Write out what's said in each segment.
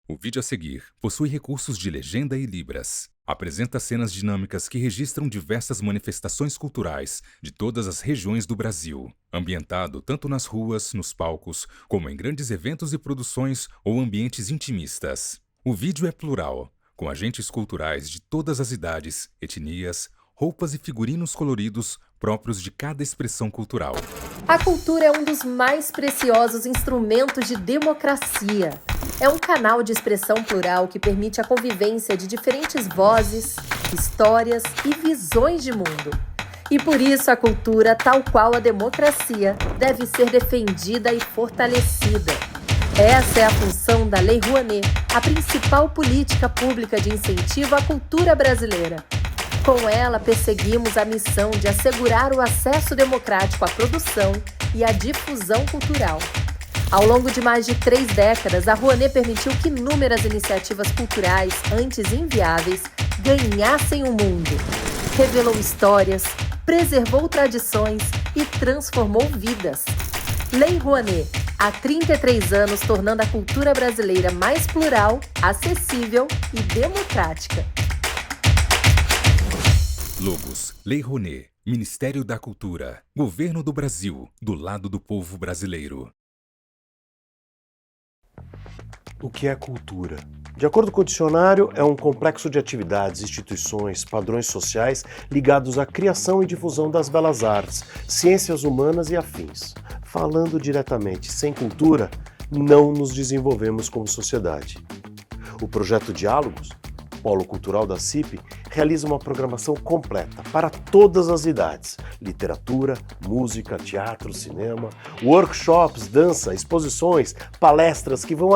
O vídeo a seguir possui recursos de legenda e libras. Apresenta cenas dinâmicas que registram diversas manifestações culturais de todas as regiões do Brasil, ambientado tanto nas ruas, nos palcos, como em grandes eventos e produções ou ambientes intimistas. O vídeo é plural, com agentes culturais de todas as idades, etnias, roupas e figurinos coloridos próprios de cada expressão cultural. A cultura é um dos mais preciosos instrumentos de democracia. É um canal de expressão plural que permite a convivência de diferentes vozes, histórias e visões de mundo. E por isso a cultura, tal qual a democracia, deve ser defendida e fortalecida. Essa é a função da Lei Rouanet, a principal política pública de incentivo à cultura brasileira. Com ela, perseguimos a missão de assegurar o acesso democrático à produção e à difusão cultural. Ao longo de mais de 3 décadas, a Rouanet permitiu que inúmeras iniciativas culturais, antes inviáveis, ganhassem o mundo. Revelou histórias, preservou tradições e transformou vidas. Lei Rouanet, há 33 anos tornando a cultura brasileira mais plural, acessível e democrática. Logos: Lei Rouanet, Ministério da Cultura, Governo do Brasil, do lado do povo brasileiro. O que é cultura? De acordo com o dicionário, é um complexo de atividades, instituições, padrões sociais ligados à criação e difusão das belas artes, ciências humanas e afins. Falando diretamente, sem cultura, não nos desenvolvemos como sociedade. O projeto Diálogos, Polo Cultural da CIP, realiza uma programação completa para todas as idades: literatura, música, teatro, cinema, workshops, dança, exposições, palestras que vão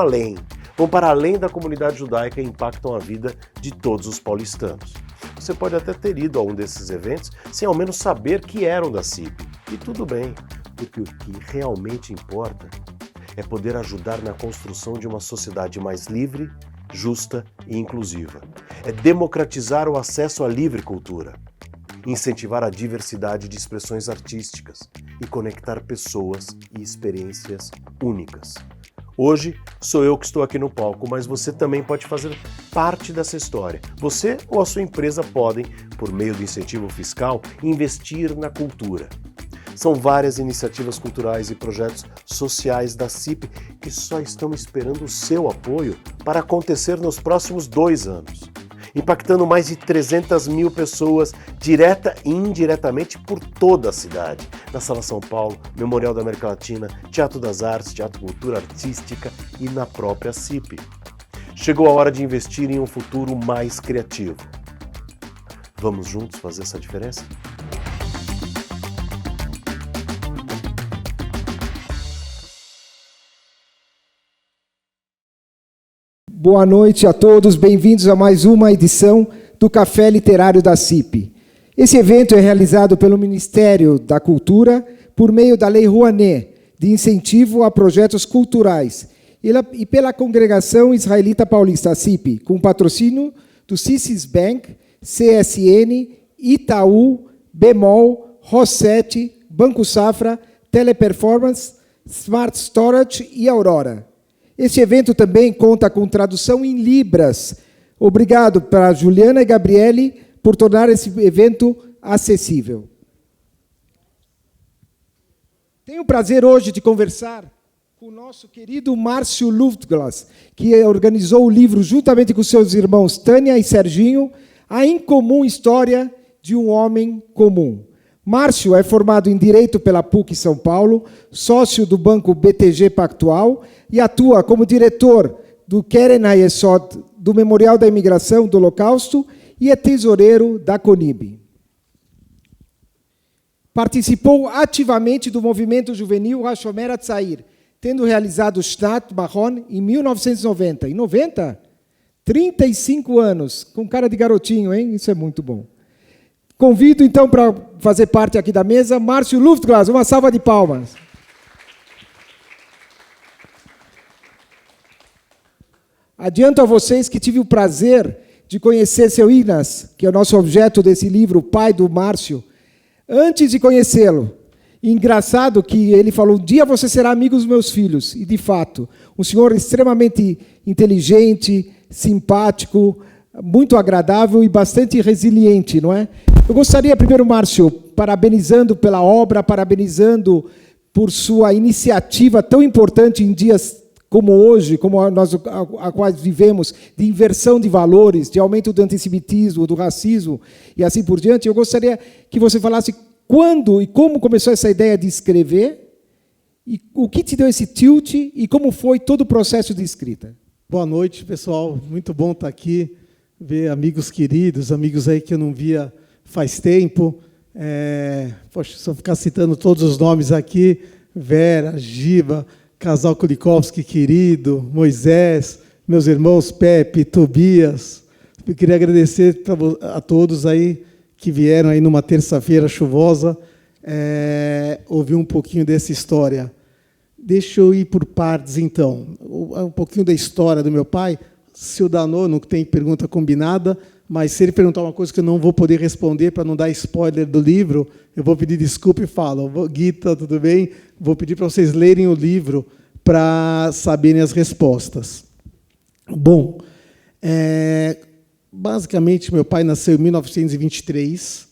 para além da comunidade judaica e impactam a vida de todos os paulistanos. Você pode até ter ido a um desses eventos sem ao menos saber que eram da CIP. E tudo bem, porque o que realmente importa é poder ajudar na construção de uma sociedade mais livre, justa e inclusiva. É democratizar o acesso à livre cultura, incentivar a diversidade de expressões artísticas e conectar pessoas e experiências únicas. Hoje, sou eu que estou aqui no palco, mas você também pode fazer parte dessa história. Você ou a sua empresa podem, por meio do incentivo fiscal, investir na cultura. São várias iniciativas culturais e projetos sociais da CIP que só estão esperando o seu apoio para acontecer nos próximos 2 anos, impactando mais de 300 mil pessoas, direta e indiretamente por toda a cidade. Na Sala São Paulo, Memorial da América Latina, Teatro das Artes, Teatro Cultura Artística e na própria CIP. Chegou a hora de investir em um futuro mais criativo. Vamos juntos fazer essa diferença? Boa noite a todos, bem-vindos a mais uma edição do Café Literário da CIP. Esse evento é realizado pelo Ministério da Cultura por meio da Lei Rouanet, de incentivo a projetos culturais, e pela Congregação Israelita Paulista, a CIP, com patrocínio do CICIS Bank, CSN, Itaú, Bemol, Rosset, Banco Safra, Teleperformance, Smart Storage e Aurora. Este evento também conta com tradução em Libras. Obrigado para Juliana e Gabriele por tornar esse evento acessível. Tenho o prazer hoje de conversar com o nosso querido Márcio Luftglas, que organizou o livro, juntamente com seus irmãos Tânia e Serginho, A Incomum História de um Homem Comum. Márcio é formado em Direito pela PUC São Paulo, sócio do Banco BTG Pactual e atua como diretor do Keren Hayesod, do Memorial da Imigração do Holocausto, e é tesoureiro da CONIB. Participou ativamente do movimento juvenil Hashomer Hatzair, tendo realizado o Shnat Mahon em 1990. Em 90? 35 anos, com cara de garotinho, hein? Isso é muito bom. Convido, então, para fazer parte aqui da mesa, Márcio Luftglas. Uma salva de palmas. Adianto a vocês que tive o prazer de conhecer seu Inas, que é o nosso objeto desse livro, o pai do Márcio, antes de conhecê-lo. engraçado que ele falou, um dia você será amigo dos meus filhos. E, de fato, um senhor extremamente inteligente, simpático, muito agradável e bastante resiliente, não é? Eu gostaria, primeiro, Márcio, parabenizando pela obra, parabenizando por sua iniciativa tão importante em dias como hoje, como nós a quais vivemos, de inversão de valores, de aumento do antissemitismo, do racismo e assim por diante. Eu gostaria que você falasse quando e como começou essa ideia de escrever, e o que te deu esse tilt e como foi todo o processo de escrita. Boa noite, pessoal. Muito bom estar aqui, ver amigos queridos, amigos aí que eu não via faz tempo. Poxa, se eu ficar citando todos os nomes aqui, Vera, Giba, Casal Kulikovski querido, Moisés, meus irmãos Pepe, Tobias. Eu queria agradecer a todos aí que vieram aí numa terça-feira chuvosa ouvir um pouquinho dessa história. Deixa eu ir por partes, então. Um pouquinho da história do meu pai. Se o Danô não tem pergunta combinada, mas se ele perguntar uma coisa que eu não vou poder responder para não dar spoiler do livro, eu vou pedir desculpa e falo, Guita, tudo bem? Vou pedir para vocês lerem o livro para saberem as respostas. Bom, basicamente, meu pai nasceu em 1923,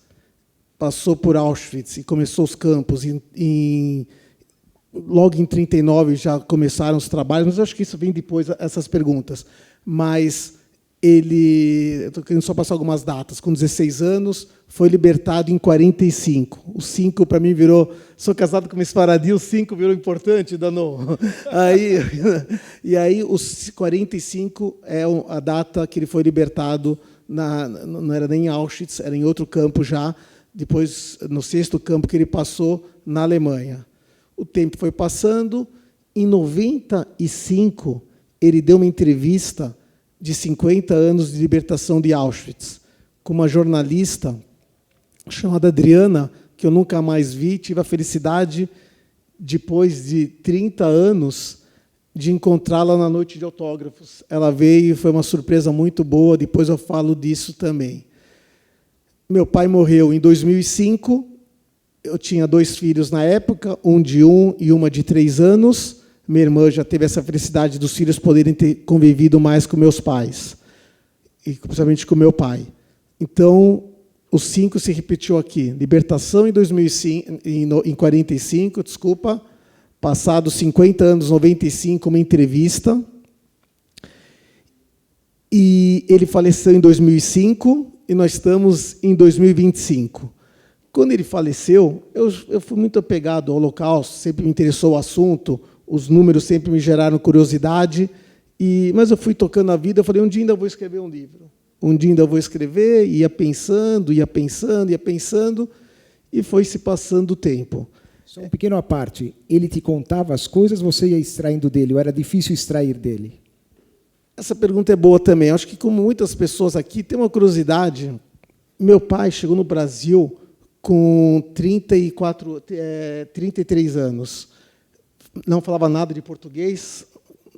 passou por Auschwitz e começou os campos. Logo em 1939 já começaram os trabalhos, mas eu acho que isso vem depois, essas perguntas. Mas eu estou querendo só passar algumas datas. Com 16 anos, foi libertado em 45. O 5, para mim, virou... Sou casado com uma esfaradi, o 5 virou importante, Danô. E aí, os 45 é a data que ele foi libertado, não era nem em Auschwitz, era em outro campo já, depois, no 6º campo que ele passou, na Alemanha. O tempo foi passando. Em 95, ele deu uma entrevista de 50 anos de libertação de Auschwitz, com uma jornalista chamada Adriana, que eu nunca mais vi. Tive a felicidade, depois de 30 anos, de encontrá-la na noite de autógrafos. Ela veio e foi uma surpresa muito boa, depois eu falo disso também. Meu pai morreu em 2005, eu tinha 2 filhos na época, um de 1 e uma de 3 anos. Minha irmã já teve essa felicidade dos filhos poderem ter convivido mais com meus pais, e principalmente com meu pai. Então, o 5 se repetiu aqui. Libertação em 45, desculpa. Passados 50 anos, 95, uma entrevista. E ele faleceu em 2005, e nós estamos em 2025. Quando ele faleceu, eu fui muito apegado ao Holocausto, sempre me interessou o assunto, os números sempre me geraram curiosidade, mas eu fui tocando a vida, eu falei, um dia ainda vou escrever um livro. Um dia ainda vou escrever, ia pensando, e foi se passando o tempo. Só um pequeno à parte. Ele te contava as coisas, você ia extraindo dele, ou era difícil extrair dele? Essa pergunta é boa também. Acho que, como muitas pessoas aqui, tem uma curiosidade. Meu pai chegou no Brasil com 33 anos. Não falava nada de português,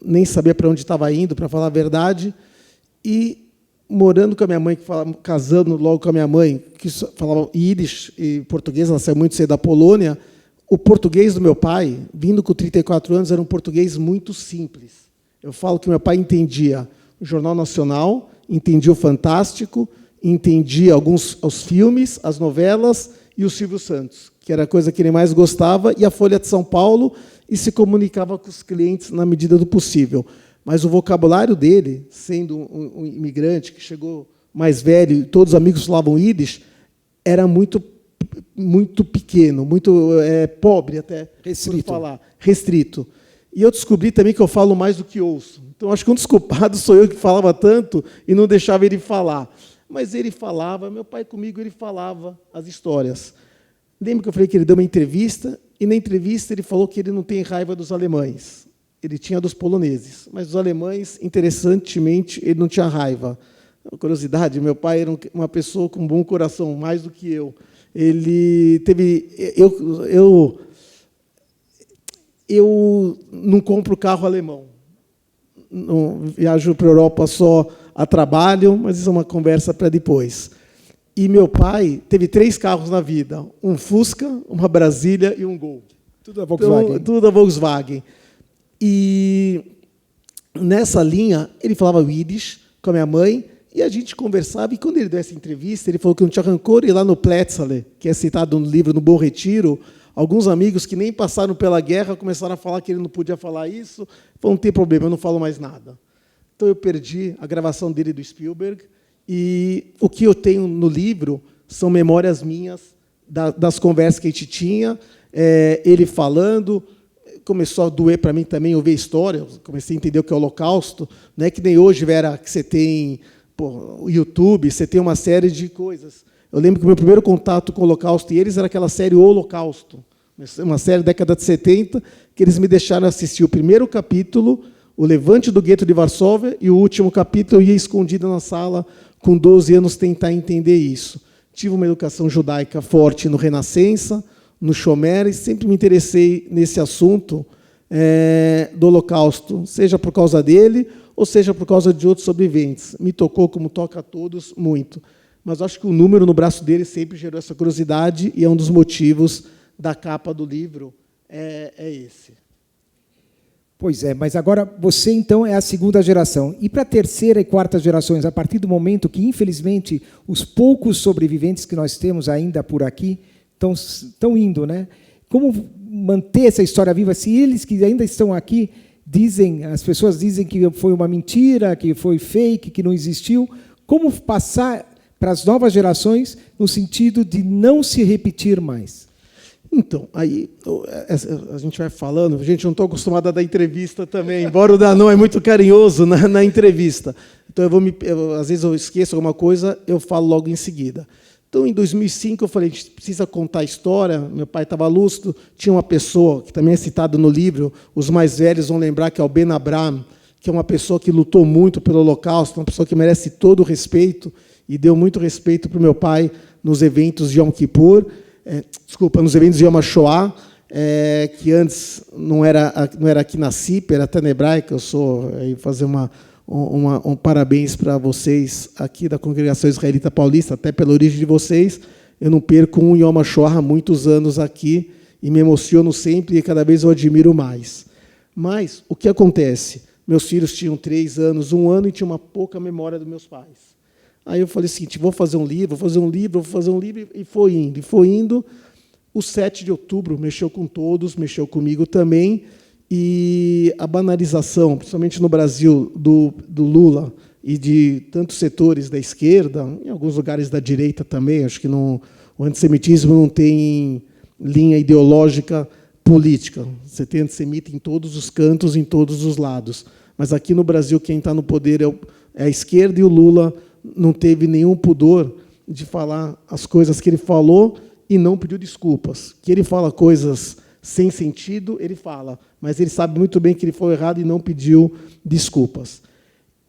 nem sabia para onde estava indo, para falar a verdade. E morando com a minha mãe, casando logo com a minha mãe, que falava Yiddish e português, ela saiu muito cedo da Polônia. O português do meu pai, vindo com 34 anos, era um português muito simples. Eu falo que meu pai entendia o Jornal Nacional, entendia o Fantástico, entendia os filmes, as novelas e o Silvio Santos, que era a coisa que ele mais gostava, e a Folha de São Paulo, e se comunicava com os clientes na medida do possível. Mas o vocabulário dele, sendo um imigrante que chegou mais velho, e todos os amigos falavam Yiddish, era muito pequeno, muito pobre até, restrito. Por falar, restrito. E eu descobri também que eu falo mais do que ouço. Então, acho que um dos culpados sou eu, que falava tanto e não deixava ele falar. Mas ele falava, meu pai comigo, ele falava as histórias. Lembro que eu falei que ele deu uma entrevista, e na entrevista ele falou que ele não tem raiva dos alemães. Ele tinha dos poloneses. Mas dos alemães, interessantemente, ele não tinha raiva. Uma curiosidade, meu pai era uma pessoa com um bom coração, mais do que eu. Ele teve... Eu não compro carro alemão. Não viajo para a Europa só a trabalho, mas isso é uma conversa para depois. E meu pai teve 3 carros na vida, um Fusca, uma Brasília e um Gol. Tudo da Volkswagen. Então, tudo da Volkswagen. E nessa linha, ele falava Yiddish com a minha mãe, e a gente conversava, e quando ele deu essa entrevista, ele falou que não tinha rancor, e lá no Plätzle, que é citado no livro No Bom Retiro, alguns amigos que nem passaram pela guerra começaram a falar que ele não podia falar isso. Falou, não tem problema, eu não falo mais nada. Então eu perdi a gravação dele do Spielberg, e o que eu tenho no livro são memórias minhas das conversas que a gente tinha, ele falando. Começou a doer para mim também ouvir história, comecei a entender o que é o Holocausto, não é que nem hoje, Vera, que você tem o YouTube, você tem uma série de coisas. Eu lembro que o meu primeiro contato com o Holocausto e eles era aquela série O Holocausto, uma série da década de 70, que eles me deixaram assistir o primeiro capítulo, O Levante do Gueto de Varsóvia, e o último capítulo eu ia escondido na sala, com 12 anos, tentar entender isso. Tive uma educação judaica forte no Renascença, no Shomer, e sempre me interessei nesse assunto do Holocausto, seja por causa dele, ou seja por causa de outros sobreviventes. Me tocou, como toca a todos, muito. Mas acho que o número no braço dele sempre gerou essa curiosidade, e é um dos motivos da capa do livro, é esse. Pois é, mas agora você, então, é a segunda geração. E para a terceira e quarta gerações, a partir do momento que, infelizmente, os poucos sobreviventes que nós temos ainda por aqui estão indo, né? Como manter essa história viva? Se eles que ainda estão aqui as pessoas dizem que foi uma mentira, que foi fake, que não existiu, como passar para as novas gerações no sentido de não se repetir mais? Então, aí a gente vai falando, gente, não estou acostumado a dar entrevista também, embora o Danon é muito carinhoso na entrevista. Então, às vezes eu esqueço alguma coisa, eu falo logo em seguida. Então, em 2005, eu falei, a gente precisa contar a história, meu pai estava lúcido, tinha uma pessoa, que também é citada no livro, os mais velhos vão lembrar que é o Ben Abraham, que é uma pessoa que lutou muito pelo Holocausto, uma pessoa que merece todo o respeito, e deu muito respeito para o meu pai nos eventos de Yom Kippur, nos eventos de Yom HaShoah, que antes não era aqui na CIP, era até na Hebraica. Eu sou fazer um parabéns para vocês aqui da Congregação Israelita Paulista, até pela origem de vocês. Eu não perco um Yom HaShoah há muitos anos aqui e me emociono sempre e cada vez eu admiro mais. Mas o que acontece? Meus filhos tinham 3 anos, 1 ano, e tinham uma pouca memória dos meus pais. Aí eu falei o seguinte, vou fazer um livro, e foi indo. O 7 de outubro mexeu com todos, mexeu comigo também, e a banalização, principalmente no Brasil, do Lula e de tantos setores da esquerda, em alguns lugares da direita também, acho que o antissemitismo não tem linha ideológica política. Você tem antissemita em todos os cantos, em todos os lados. Mas aqui no Brasil, quem está no poder é a esquerda, e o Lula não teve nenhum pudor de falar as coisas que ele falou e não pediu desculpas. Que ele fala coisas sem sentido, ele fala, mas ele sabe muito bem que ele foi errado e não pediu desculpas.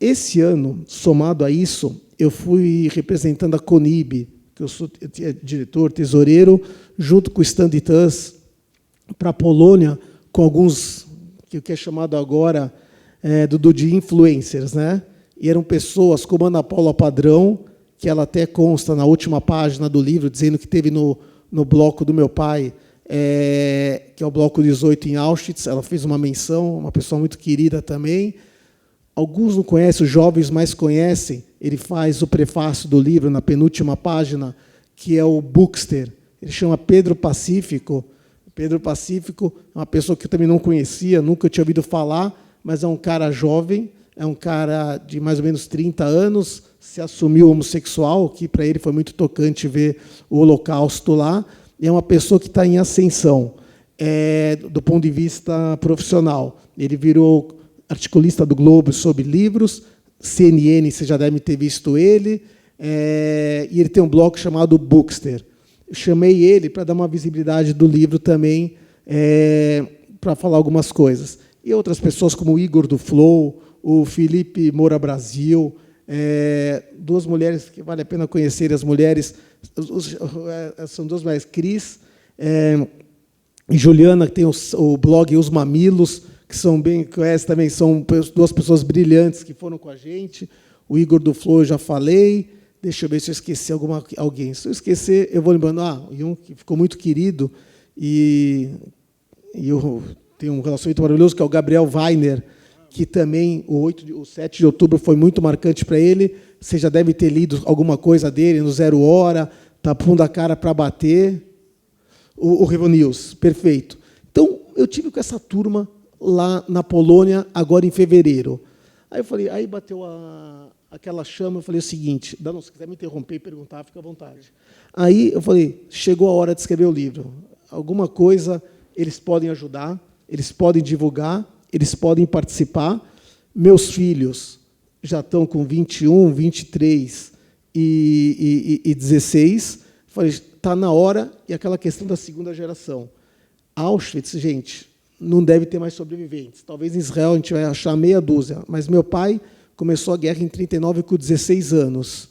Esse ano, somado a isso, eu fui representando a CONIB, que eu sou diretor, tesoureiro, junto com o Stand Tuss, para a Polônia, com alguns, que é chamado agora de influencers, né? E eram pessoas como a Ana Paula Padrão, que ela até consta na última página do livro, dizendo que teve no bloco do meu pai, que é o bloco 18 em Auschwitz. Ela fez uma menção, uma pessoa muito querida também. Alguns não conhecem, os jovens mais conhecem. Ele faz o prefácio do livro, na penúltima página, que é o Bookster. Ele chama Pedro Pacífico. Pedro Pacífico é uma pessoa que eu também não conhecia, nunca tinha ouvido falar, mas é um cara jovem, é um cara de mais ou menos 30 anos, se assumiu homossexual, que para ele foi muito tocante ver o Holocausto lá, e é uma pessoa que está em ascensão, do ponto de vista profissional. Ele virou articulista do Globo sobre livros, CNN, você já deve ter visto ele, e ele tem um blog chamado Bookster. Eu chamei ele para dar uma visibilidade do livro também, para falar algumas coisas. E outras pessoas como o Igor do Flow, o Felipe Moura Brasil, 2 mulheres que vale a pena conhecer, as mulheres, são 2 mulheres, Cris e Juliana, que tem o blog Os Mamilos, que são bem conhece também, são 2 pessoas brilhantes que foram com a gente. O Igor do Flow eu já falei, Deixa eu ver se eu esqueci alguém. Se eu esquecer, eu vou lembrando. Um que ficou muito querido, e eu tenho um relacionamento maravilhoso, que é o Gabriel Weiner, que também o 7 de outubro foi muito marcante para ele. Você já deve ter lido alguma coisa dele no Zero Hora, tá pondo a cara para bater. O Revo News, perfeito. Então, eu tive com essa turma lá na Polônia, agora em fevereiro. Aí eu falei, aí bateu aquela chama, eu falei o seguinte, Danão, se quiser me interromper e perguntar, fica à vontade. Aí eu falei, chegou a hora de escrever o livro. Alguma coisa eles podem ajudar, eles podem divulgar, eles podem participar. Meus filhos já estão com 21, 23 e 16. Falei, está na hora, e aquela questão da segunda geração. Auschwitz, gente, não deve ter mais sobreviventes. Talvez em Israel a gente vai achar meia dúzia, mas meu pai começou a guerra em 39 com 16 anos.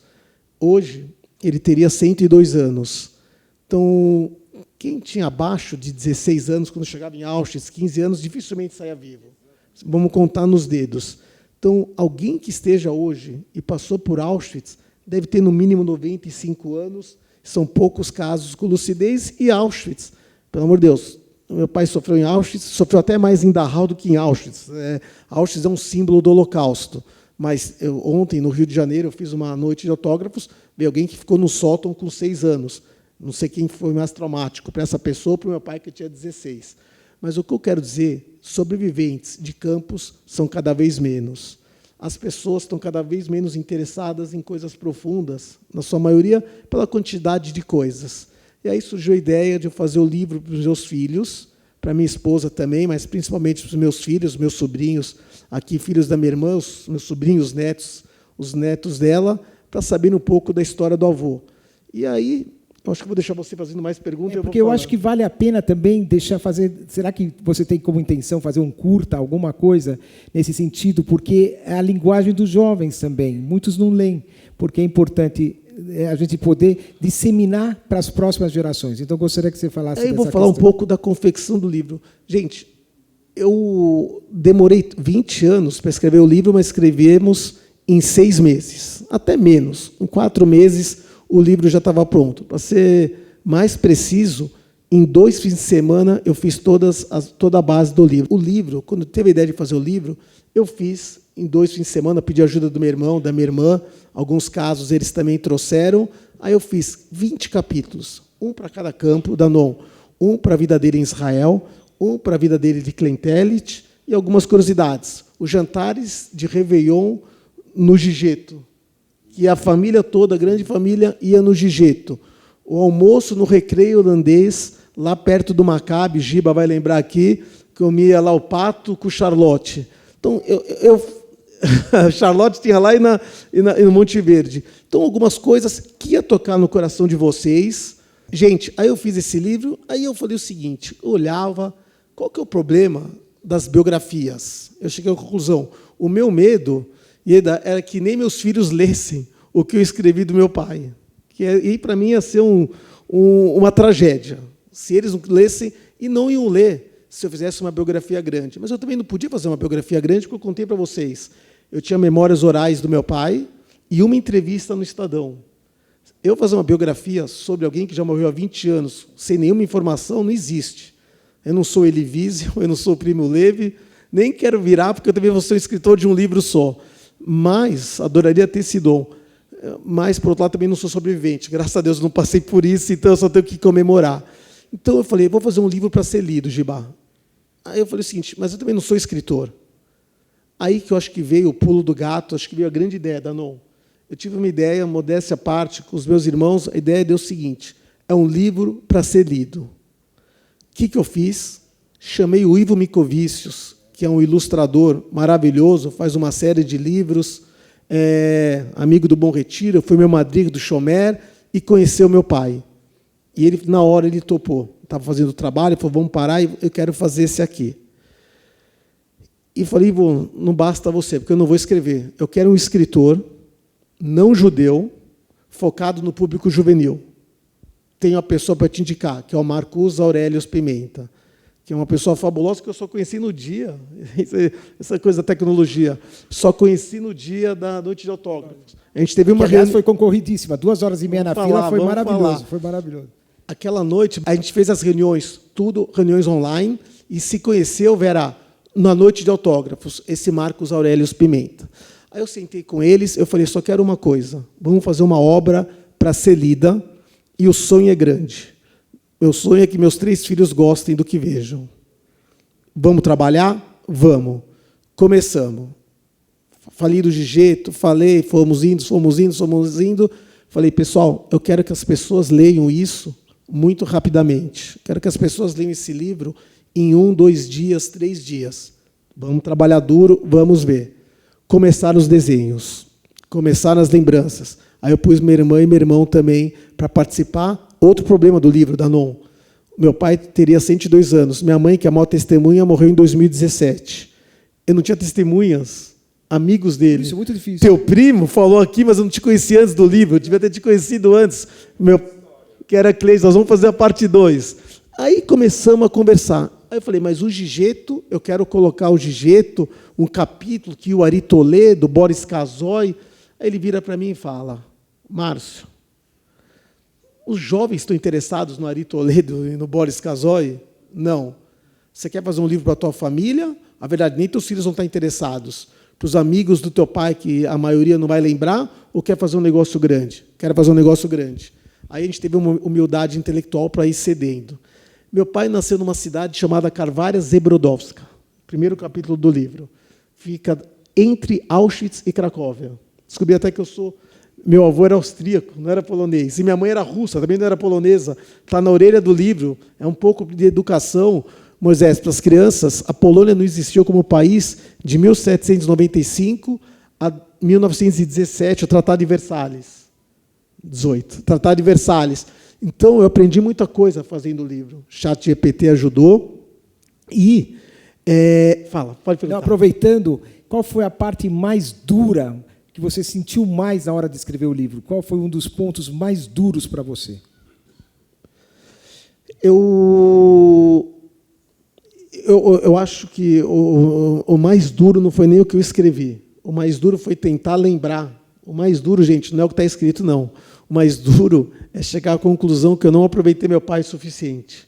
Hoje, ele teria 102 anos. Então, quem tinha abaixo de 16 anos, quando chegava em Auschwitz, 15 anos, dificilmente saía vivo. Vamos contar nos dedos. Então, alguém que esteja hoje e passou por Auschwitz deve ter, no mínimo, 95 anos. São poucos casos com lucidez. E Auschwitz, pelo amor de Deus, meu pai sofreu em Auschwitz, sofreu até mais em Dachau do que em Auschwitz. Auschwitz é um símbolo do Holocausto. Mas ontem, no Rio de Janeiro, eu fiz uma noite de autógrafos, veio alguém que ficou no sótão com 6 anos. Não sei quem foi mais traumático, para essa pessoa ou para o meu pai, que tinha 16. Mas o que eu quero dizer, sobreviventes de campos são cada vez menos. As pessoas estão cada vez menos interessadas em coisas profundas, na sua maioria, pela quantidade de coisas. E aí surgiu a ideia de eu fazer o livro para os meus filhos, para minha esposa também, mas principalmente para os meus filhos, meus sobrinhos, aqui, filhos da minha irmã, os meus sobrinhos, netos, os netos dela, para saber um pouco da história do avô. E aí, eu acho que vou deixar você fazendo mais perguntas. Porque eu acho que vale a pena também deixar fazer... Será que você tem como intenção fazer um curta, alguma coisa nesse sentido? Porque é a linguagem dos jovens também. Muitos não leem, porque é importante a gente poder disseminar para as próximas gerações. Então, eu gostaria que você falasse dessa questão. Vou falar um pouco da confecção do livro. Gente, eu demorei 20 anos para escrever o livro, mas escrevemos em 6 meses, até menos. Em 4 meses, o livro já estava pronto. Para ser mais preciso, em 2 fins de semana, eu fiz toda a base do livro. O livro, quando teve a ideia de fazer o livro, eu fiz em 2 fins de semana, pedi ajuda do meu irmão, da minha irmã. Alguns casos eles também trouxeram. Aí eu fiz 20 capítulos, um para cada campo, Danon, um para a vida dele em Israel, um para a vida dele de Kleintelit, e algumas curiosidades. Os jantares de Réveillon no Gigeto, que a família toda, a grande família, ia no Gigeto. O almoço no recreio holandês, lá perto do Maccabi, Giba vai lembrar aqui, comia lá o pato com Charlotte. Então, Charlotte tinha lá e no Monte Verde. Então, algumas coisas que ia tocar no coração de vocês. Gente, aí eu fiz esse livro, aí eu falei o seguinte, eu olhava, qual que é o problema das biografias? Eu cheguei à conclusão, o meu medo era que nem meus filhos lessem o que eu escrevi do meu pai. E, para mim, ia ser uma tragédia. Se eles não lessem, e não iam ler se eu fizesse uma biografia grande. Mas eu também não podia fazer uma biografia grande, porque eu contei para vocês. Eu tinha memórias orais do meu pai e uma entrevista no Estadão. Eu fazer uma biografia sobre alguém que já morreu há 20 anos, sem nenhuma informação, não existe. Eu não sou Elie Wiesel, eu não sou o Primo Levi, nem quero virar, porque eu também vou ser um escritor de um livro só. Mas adoraria ter esse dom. Mas, por outro lado, também não sou sobrevivente. Graças a Deus, não passei por isso, então eu só tenho que comemorar. Então, eu falei, vou fazer um livro para ser lido, Gibá. Aí eu falei o seguinte, mas eu também não sou escritor. Aí que eu acho que veio o pulo do gato, acho que veio a grande ideia, Danon. Eu tive uma ideia, modéstia à parte, com os meus irmãos, a ideia deu o seguinte, é um livro para ser lido. O que eu fiz? Chamei o Ivo Micovicius, que é um ilustrador maravilhoso, faz uma série de livros, amigo do Bom Retiro, foi meu madrinho do Chomer e conheceu meu pai. E ele, na hora, ele topou. Estava fazendo o trabalho, ele falou, vamos parar, eu quero fazer esse aqui. E falei, Ivo, não basta você, porque eu não vou escrever. Eu quero um escritor não judeu, focado no público juvenil. Tenho uma pessoa para te indicar, que é o Marcus Aurelius Pimenta, que é uma pessoa fabulosa que eu só conheci no dia, essa coisa da tecnologia, só conheci no dia da noite de autógrafos. A gente teve uma aliás, foi concorridíssima, 2h30 na fila, foi maravilhoso, foi maravilhoso. Aquela noite, a gente fez as reuniões, tudo reuniões online, e se conheceu, Vera, na noite de autógrafos, esse Marcos Aurelius Pimenta. Aí eu sentei com eles, eu falei, só quero uma coisa, vamos fazer uma obra para ser lida, e o sonho é grande. Meu sonho é que meus 3 filhos gostem do que vejam. Vamos trabalhar? Vamos. Começamos. Falei do Gigeto, falei, fomos indo. Falei, pessoal, eu quero que as pessoas leiam isso muito rapidamente. Quero que as pessoas leiam esse livro em 1, 2 dias, 3 dias. Vamos trabalhar duro, vamos ver. Começaram os desenhos, começaram as lembranças. Aí eu pus minha irmã e meu irmão também para participar. Outro problema do livro, Danon. Meu pai teria 102 anos. Minha mãe, que é a maior testemunha, morreu em 2017. Eu não tinha testemunhas, amigos dele. Isso é muito difícil. Teu primo falou aqui, mas eu não te conheci antes do livro. Eu devia ter te conhecido antes. Que era Cleis, nós vamos fazer a parte 2. Aí começamos a conversar. Aí eu falei, mas o Gigeto, eu quero colocar o Gigeto, um capítulo que o Ari Toledo, Boris Casoy. Aí ele vira para mim e fala, Márcio, os jovens estão interessados no Ari Toledo e no Boris Casoy? Não. Você quer fazer um livro para a tua família? A verdade, nem teus filhos vão estar interessados. Para os amigos do teu pai, que a maioria não vai lembrar, ou quer fazer um negócio grande? Quero fazer um negócio grande. Aí a gente teve uma humildade intelectual para ir cedendo. Meu pai nasceu numa cidade chamada Karvaria Zebrodowska. Primeiro capítulo do livro. Fica entre Auschwitz e Cracóvia. Descobri até que meu avô era austríaco, não era polonês. E minha mãe era russa, também não era polonesa. Está na orelha do livro. É um pouco de educação, Moisés, para as crianças. A Polônia não existiu como país de 1795 a 1917, o Tratado de Versalhes. 18. Tratado de Versalhes. Então, eu aprendi muita coisa fazendo o livro. ChatGPT ajudou. E... pode perguntar. Não, aproveitando, qual foi a parte mais dura que você sentiu mais na hora de escrever o livro? Qual foi um dos pontos mais duros para você? Eu acho que o mais duro não foi nem o que eu escrevi. O mais duro foi tentar lembrar. O mais duro, gente, não é o que está escrito, não. O mais duro é chegar à conclusão que eu não aproveitei meu pai o suficiente.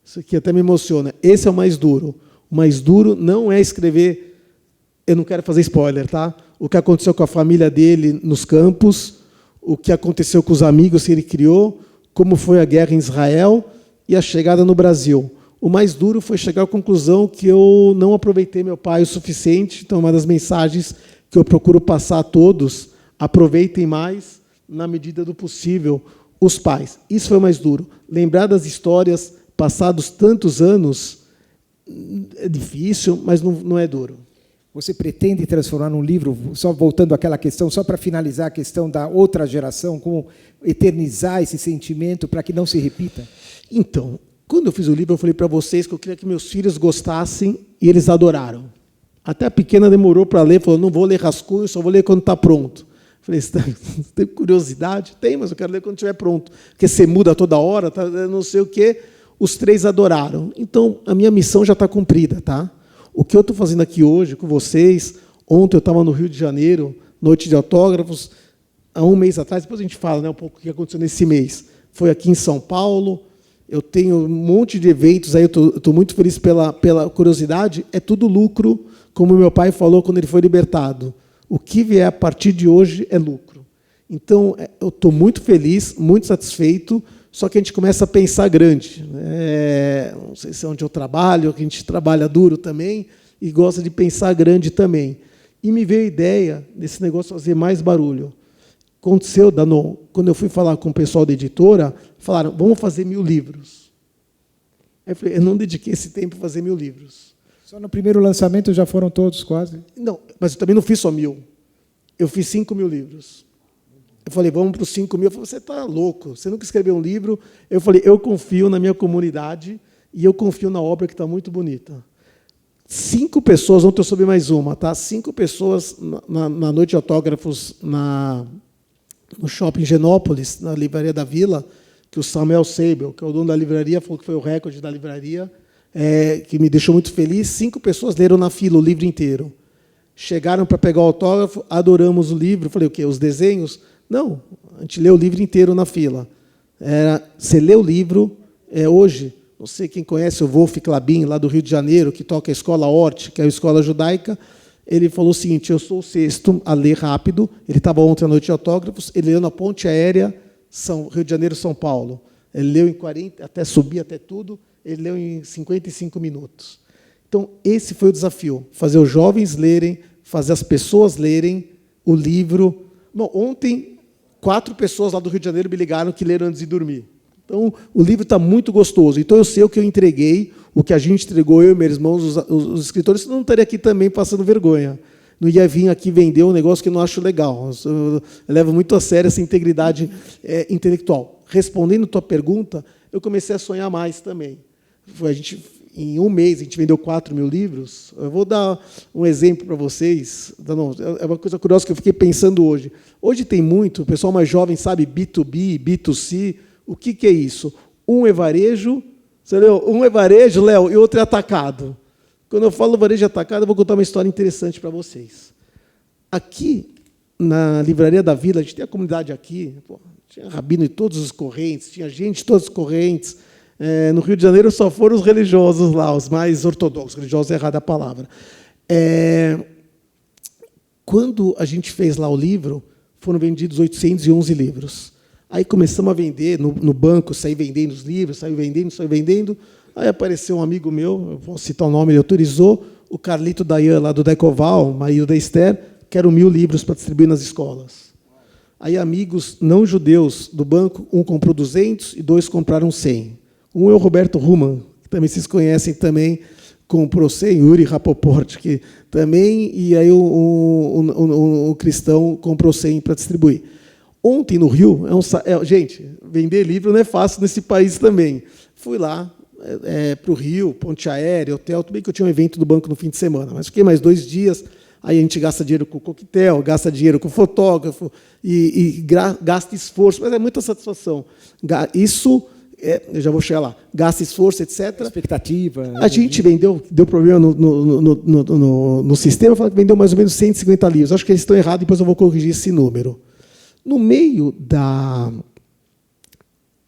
Isso aqui até me emociona. Esse é o mais duro. O mais duro não é escrever... Eu não quero fazer spoiler, tá? O que aconteceu com a família dele nos campos, o que aconteceu com os amigos que ele criou, como foi a guerra em Israel e a chegada no Brasil. O mais duro foi chegar à conclusão que eu não aproveitei meu pai o suficiente. Então, uma das mensagens que eu procuro passar a todos, aproveitem mais, na medida do possível, os pais. Isso foi o mais duro. Lembrar das histórias passados tantos anos é difícil, mas não é duro. Você pretende transformar num livro, só voltando àquela questão, só para finalizar a questão da outra geração, como eternizar esse sentimento para que não se repita? Então, quando eu fiz o livro, eu falei para vocês que eu queria que meus filhos gostassem e eles adoraram. Até a pequena demorou para ler, falou, não vou ler rascunho, só vou ler quando está pronto. Falei, você tem curiosidade? Tem, mas eu quero ler quando estiver pronto. Porque você muda toda hora, tá, não sei o quê. Os 3 adoraram. Então, a minha missão já está cumprida, tá? O que eu estou fazendo aqui hoje com vocês, ontem eu estava no Rio de Janeiro, noite de autógrafos, há um mês atrás, depois a gente fala, né, um pouco o que aconteceu nesse mês. Foi aqui em São Paulo, eu tenho um monte de eventos, aí eu estou muito feliz pela curiosidade, é tudo lucro, como meu pai falou quando ele foi libertado. O que vier a partir de hoje é lucro. Então, eu estou muito feliz, muito satisfeito, só que a gente começa a pensar grande. Não sei se é onde eu trabalho, que a gente trabalha duro também, e gosta de pensar grande também. E me veio a ideia desse negócio fazer mais barulho. Aconteceu, Danon, quando eu fui falar com o pessoal da editora, falaram, vamos fazer 1000 livros. Aí eu falei, eu não dediquei esse tempo a fazer 1000 livros. Só no primeiro lançamento já foram todos, quase? Não, mas eu também não fiz só 1000. Eu fiz 5.000 livros. Eu falei, vamos para os 5.000. Eu falei, você está louco, você nunca escreveu um livro. Eu falei, eu confio na minha comunidade e eu confio na obra que está muito bonita. 5 pessoas, ontem eu soube mais uma, tá? 5 pessoas na noite de autógrafos no shopping Genópolis, na livraria da Vila, que o Samuel Seibel, que é o dono da livraria, falou que foi o recorde da livraria. que me deixou muito feliz. 5 pessoas leram na fila o livro inteiro. Chegaram para pegar o autógrafo, adoramos o livro. Falei, o quê? Os desenhos? Não, a gente leu o livro inteiro na fila. Você lê o livro, hoje, não sei quem conhece o Wolf Klabin, lá do Rio de Janeiro, que toca a Escola Hort, que é a escola judaica, ele falou o seguinte, eu sou o 6º a ler rápido, ele estava ontem à noite de autógrafos, ele leu na ponte aérea Rio de Janeiro, São Paulo. Ele leu em 40, até subir, até tudo, ele leu em 55 minutos. Então, esse foi o desafio, fazer os jovens lerem, fazer as pessoas lerem o livro. Bom, ontem, 4 pessoas lá do Rio de Janeiro me ligaram que leram antes de dormir. Então, o livro está muito gostoso. Então, eu sei o que eu entreguei, o que a gente entregou, eu e meus irmãos, os escritores, senão não estaria aqui também passando vergonha. Não ia vir aqui vender um negócio que eu não acho legal. Eu levo muito a sério essa integridade intelectual. Respondendo a tua pergunta, eu comecei a sonhar mais também. Em um mês, a gente vendeu 4 mil livros. Eu vou dar um exemplo para vocês. É uma coisa curiosa que eu fiquei pensando hoje. Hoje tem muito, o pessoal mais jovem sabe B2B, B2C. O que é isso? Um é varejo, você leu? Um é varejo, Léo, e outro é atacado. Quando eu falo varejo atacado, eu vou contar uma história interessante para vocês. Aqui, na Livraria da Vila, a gente tem a comunidade aqui, tinha rabino de todas as correntes, tinha gente de todas as correntes. No Rio de Janeiro só foram os religiosos lá, os mais ortodoxos, religiosos é errada a palavra. Quando a gente fez lá o livro, foram vendidos 811 livros. Aí começamos a vender no banco, saí vendendo os livros, saí vendendo. Aí apareceu um amigo meu, eu vou citar o nome, ele autorizou, o Carlito Dayan, lá do Decoval, marido da Esther, quero 1000 livros para distribuir nas escolas. Aí amigos não judeus do banco, um comprou 200 e 2 compraram 100. Um é o Roberto Ruman, que também vocês conhecem também, comprou 100, Yuri Rapoport, que também, e aí o cristão comprou 100 para distribuir. Ontem, no Rio, gente, vender livro não é fácil nesse país também. Fui lá para o Rio, ponte aérea, hotel, tudo bem que eu tinha um evento do banco no fim de semana, mas fiquei mais 2 dias, aí a gente gasta dinheiro com coquetel, gasta dinheiro com fotógrafo, e gasta esforço, mas é muita satisfação. Isso, eu já vou chegar lá, gasta esforço, etc. Expectativa. A gente vendeu, deu problema no sistema, fala que vendeu mais ou menos 150 livros. Acho que eles estão errados, depois eu vou corrigir esse número. No meio da...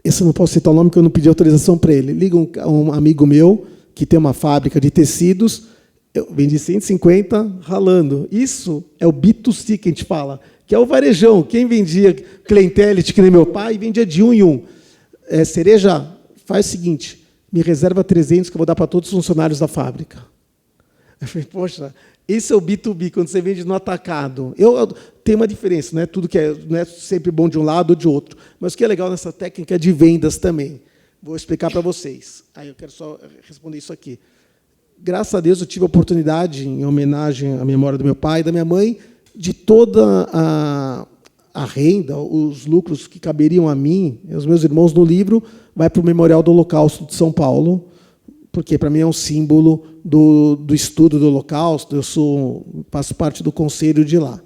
Esse eu não posso citar o nome, porque eu não pedi autorização para ele. Liga um amigo meu, que tem uma fábrica de tecidos, eu vendi 150 ralando. Isso é o B2C que a gente fala, que é o varejão. Quem vendia clientelite, que nem meu pai, vendia de 1 em 1. Cereja, faz o seguinte, me reserva 300 que eu vou dar para todos os funcionários da fábrica. Eu falei, poxa, esse é o B2B, quando você vende no atacado. Tem uma diferença, não é tudo não é sempre bom de um lado ou de outro. Mas o que é legal nessa técnica de vendas também. Vou explicar para vocês. Aí eu quero só responder isso aqui. Graças a Deus eu tive a oportunidade, em homenagem à memória do meu pai e da minha mãe, de toda a renda, os lucros que caberiam a mim e aos meus irmãos no livro, vai para o Memorial do Holocausto de São Paulo, porque, para mim, é um símbolo do estudo do Holocausto, faço parte do conselho de lá.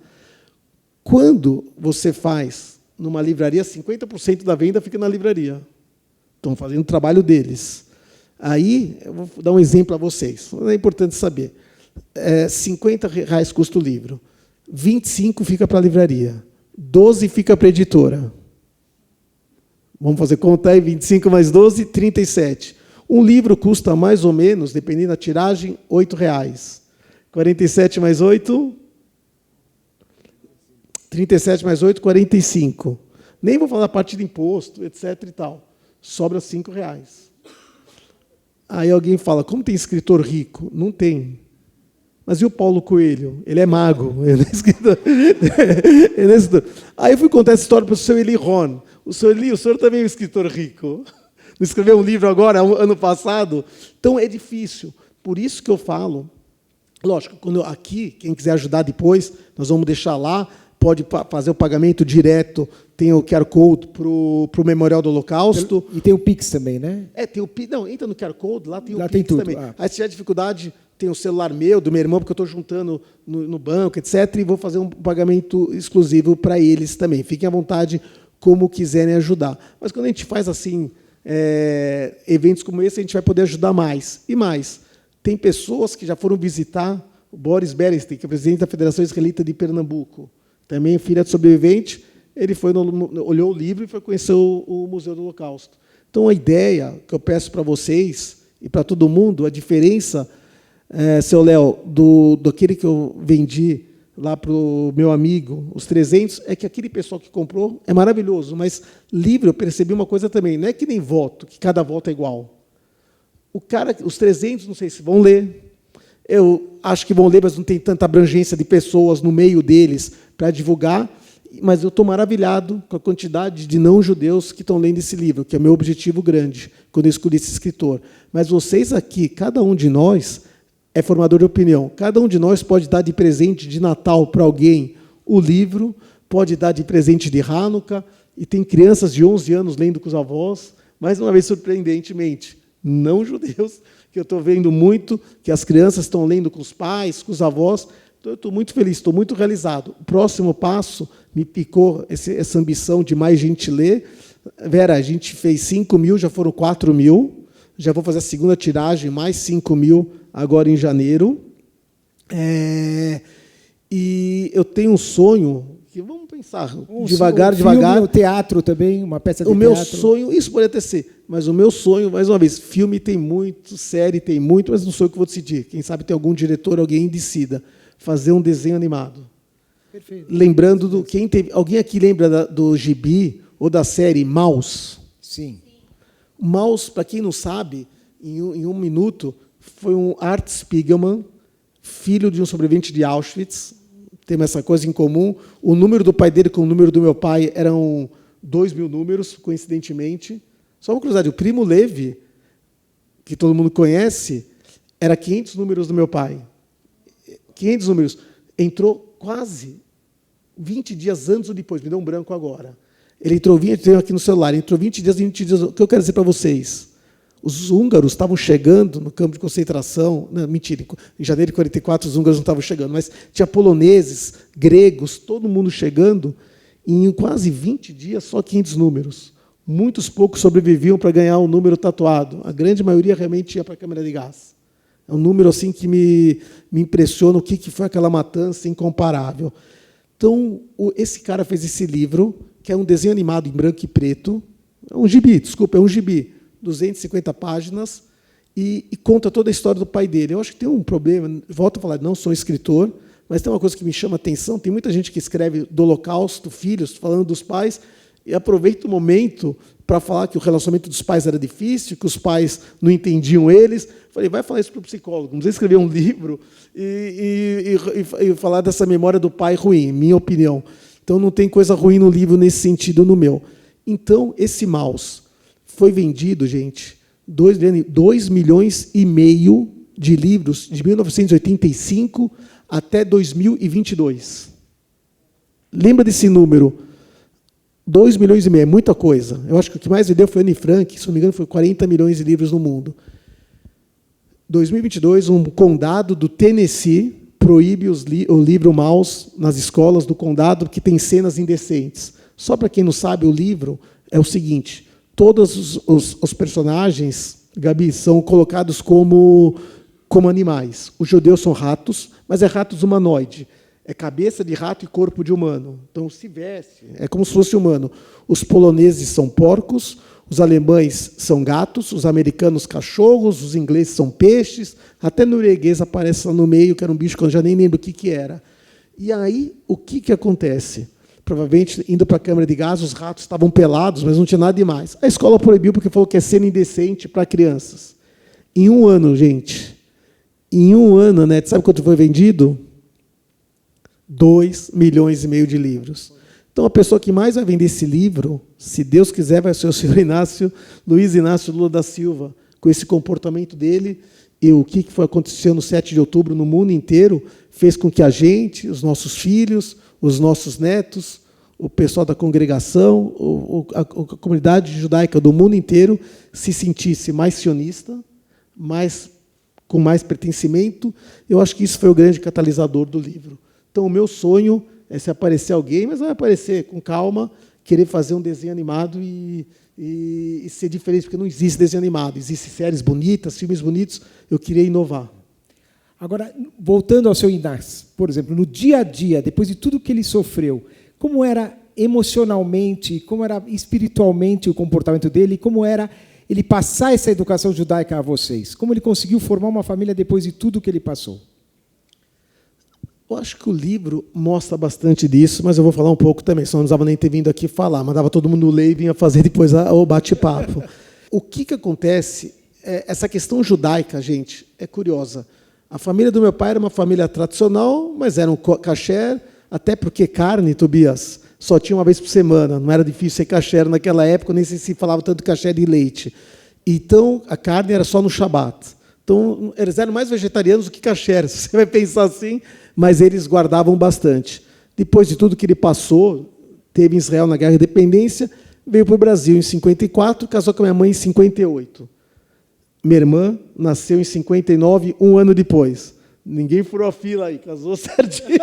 Quando você faz numa livraria, 50% da venda fica na livraria. Estão fazendo o trabalho deles. Aí, eu vou dar um exemplo a vocês. É importante saber. R$50 custa o livro. 25 fica para a livraria. 12 fica para a editora. Vamos fazer conta aí, 25 mais 12, 37. Um livro custa mais ou menos, dependendo da tiragem, R$8. 47 mais 8... 37 mais 8, 45. Nem vou falar a parte de imposto, etc. e tal. Sobra R$5. Aí alguém fala, como tem escritor rico? Não tem. Mas e o Paulo Coelho? Ele é mago. Ele é escritor. Ele é escritor. Aí eu fui contar essa história para o seu Eli Ron. O seu Eli, o senhor também é um escritor rico. Não escreveu um livro agora, ano passado? Então, é difícil. Por isso que eu falo, lógico, aqui, quem quiser ajudar depois, nós vamos deixar lá, pode fazer o pagamento direto, tem o QR Code para o Memorial do Holocausto. E tem o Pix também, né? Tem o Pix. Não, entra no QR Code, lá tem o Pix tem tudo. também. Aí, se tiver dificuldade, tem o celular meu, do meu irmão, porque eu estou juntando no banco, etc., e vou fazer um pagamento exclusivo para eles também. Fiquem à vontade, como quiserem ajudar. Mas quando a gente faz assim, eventos como esse, a gente vai poder ajudar mais. E mais, tem pessoas que já foram visitar o Boris Berenstein, que é presidente da Federação Israelita de Pernambuco, também filha de sobrevivente. Ele olhou o livro e foi conhecer o Museu do Holocausto. Então, a ideia que eu peço para vocês e para todo mundo, a diferença, seu Léo, daquele que eu vendi lá para o meu amigo, os 300, é que aquele pessoal que comprou é maravilhoso, mas livro, eu percebi uma coisa também, não é que nem voto, que cada voto é igual. Os 300, não sei se vão ler, eu acho que vão ler, mas não tem tanta abrangência de pessoas no meio deles para divulgar, mas eu estou maravilhado com a quantidade de não-judeus que estão lendo esse livro, que é o meu objetivo grande, quando eu escolhi esse escritor. Mas vocês aqui, cada um de nós, é formador de opinião. Cada um de nós pode dar de presente de Natal para alguém o livro, pode dar de presente de Hanukkah, e tem crianças de 11 anos lendo com os avós, mais uma vez, surpreendentemente, não judeus, que eu estou vendo muito, que as crianças estão lendo com os pais, com os avós. Então, eu estou muito feliz, estou muito realizado. O próximo passo me picou essa ambição de mais gente ler. Vera, a gente fez 5 mil, já foram 4 mil, já vou fazer a segunda tiragem, mais 5 mil, agora em janeiro. E eu tenho um sonho, que vamos pensar, devagar. O teatro também, uma peça de teatro. O meu sonho, isso pode até ser, mas o meu sonho, mais uma vez, filme tem muito, série tem muito, mas não sou eu que vou decidir. Quem sabe tem algum diretor, alguém decida fazer um desenho animado. Perfeito. Lembrando alguém aqui lembra do gibi ou da série Maus? Sim. Maus, para quem não sabe, em um minuto, foi um Art Spiegelman, filho de um sobrevivente de Auschwitz. Temos essa coisa em comum. O número do pai dele com o número do meu pai eram 2.000 números, coincidentemente. Só uma curiosidade, o Primo Levi, que todo mundo conhece, era 500 números do meu pai. 500 números. Entrou quase 20 dias antes ou depois, me deu um branco agora. Ele entrou, tenho aqui no celular, entrou 20 dias. O que eu quero dizer para vocês? Os húngaros estavam chegando no campo de concentração. Não, mentira, em janeiro de 1944 os húngaros não estavam chegando, mas tinha poloneses, gregos, todo mundo chegando, e em quase 20 dias, só 500 números. Muitos poucos sobreviviam para ganhar o número tatuado. A grande maioria realmente ia para a câmara de gás. É um número assim que me impressiona o que foi aquela matança incomparável. Então, esse cara fez esse livro, que é um desenho animado em branco e preto. É um gibi, 250 páginas, e conta toda a história do pai dele. Eu acho que tem um problema, volto a falar, não sou escritor, mas tem uma coisa que me chama a atenção, tem muita gente que escreve do Holocausto, filhos, falando dos pais, e aproveita o momento para falar que o relacionamento dos pais era difícil, que os pais não entendiam eles. Falei, vai falar isso para o psicólogo, não precisa escrever um livro e falar dessa memória do pai ruim, minha opinião. Então, não tem coisa ruim no livro nesse sentido, no meu. Então, esse Maus foi vendido, gente, 2,5 milhões de livros de 1985 até 2022. Lembra desse número? 2,5 milhões, é muita coisa. Eu acho que o que mais vendeu foi Anne Frank, se não me engano, foi 40 milhões de livros no mundo. 2022, um condado do Tennessee proíbe o livro Maus nas escolas do condado, porque tem cenas indecentes. Só para quem não sabe, o livro é o seguinte: todos os personagens, Gabi, são colocados como animais. Os judeus são ratos, mas é ratos humanoide. É cabeça de rato e corpo de humano. Então, se veste, é como se fosse humano. Os poloneses são porcos, os alemães são gatos, os americanos cachorros, os ingleses são peixes, até norueguês aparece lá no meio, que era um bicho que eu já nem lembro o que era. E aí, o que acontece? Provavelmente, indo para a câmara de gás, os ratos estavam pelados, mas não tinha nada demais. A escola proibiu porque falou que é cena indecente para crianças. Em um ano, gente, né, sabe quanto foi vendido? 2,5 milhões de livros. Então, a pessoa que mais vai vender esse livro, se Deus quiser, vai ser o senhor Luiz Inácio Lula da Silva, com esse comportamento dele, e o que foi acontecendo no 7 de outubro no mundo inteiro, fez com que a gente, os nossos filhos, os nossos netos, o pessoal da congregação, a comunidade judaica do mundo inteiro se sentisse mais sionista, com mais pertencimento. Eu acho que isso foi o grande catalisador do livro. Então, o meu sonho é, se aparecer alguém, mas vai aparecer com calma, querer fazer um desenho animado e e ser diferente, porque não existe desenho animado. Existem séries bonitas, filmes bonitos, eu queria inovar. Agora, voltando ao seu Inácio, por exemplo, no dia a dia, depois de tudo que ele sofreu, como era emocionalmente, como era espiritualmente o comportamento dele, como era ele passar essa educação judaica a vocês? Como ele conseguiu formar uma família depois de tudo que ele passou? Eu acho que o livro mostra bastante disso, mas eu vou falar um pouco também, senão não precisava nem ter vindo aqui falar, mandava todo mundo ler e vinha fazer depois o bate-papo. O que acontece, essa questão judaica, gente, é curiosa. A família do meu pai era uma família tradicional, mas era um kasher, até porque carne, Tobias, só tinha uma vez por semana, não era difícil ser kasher naquela época, nem sei se falava tanto kasher de leite. Então, a carne era só no Shabat. Então, eles eram mais vegetarianos do que kasher, se você vai pensar assim, mas eles guardavam bastante. Depois de tudo que ele passou, teve em Israel na Guerra de Independência, veio para o Brasil em 54, casou com a minha mãe em 58. Minha irmã nasceu em 59, um ano depois. Ninguém furou a fila aí, casou certinho.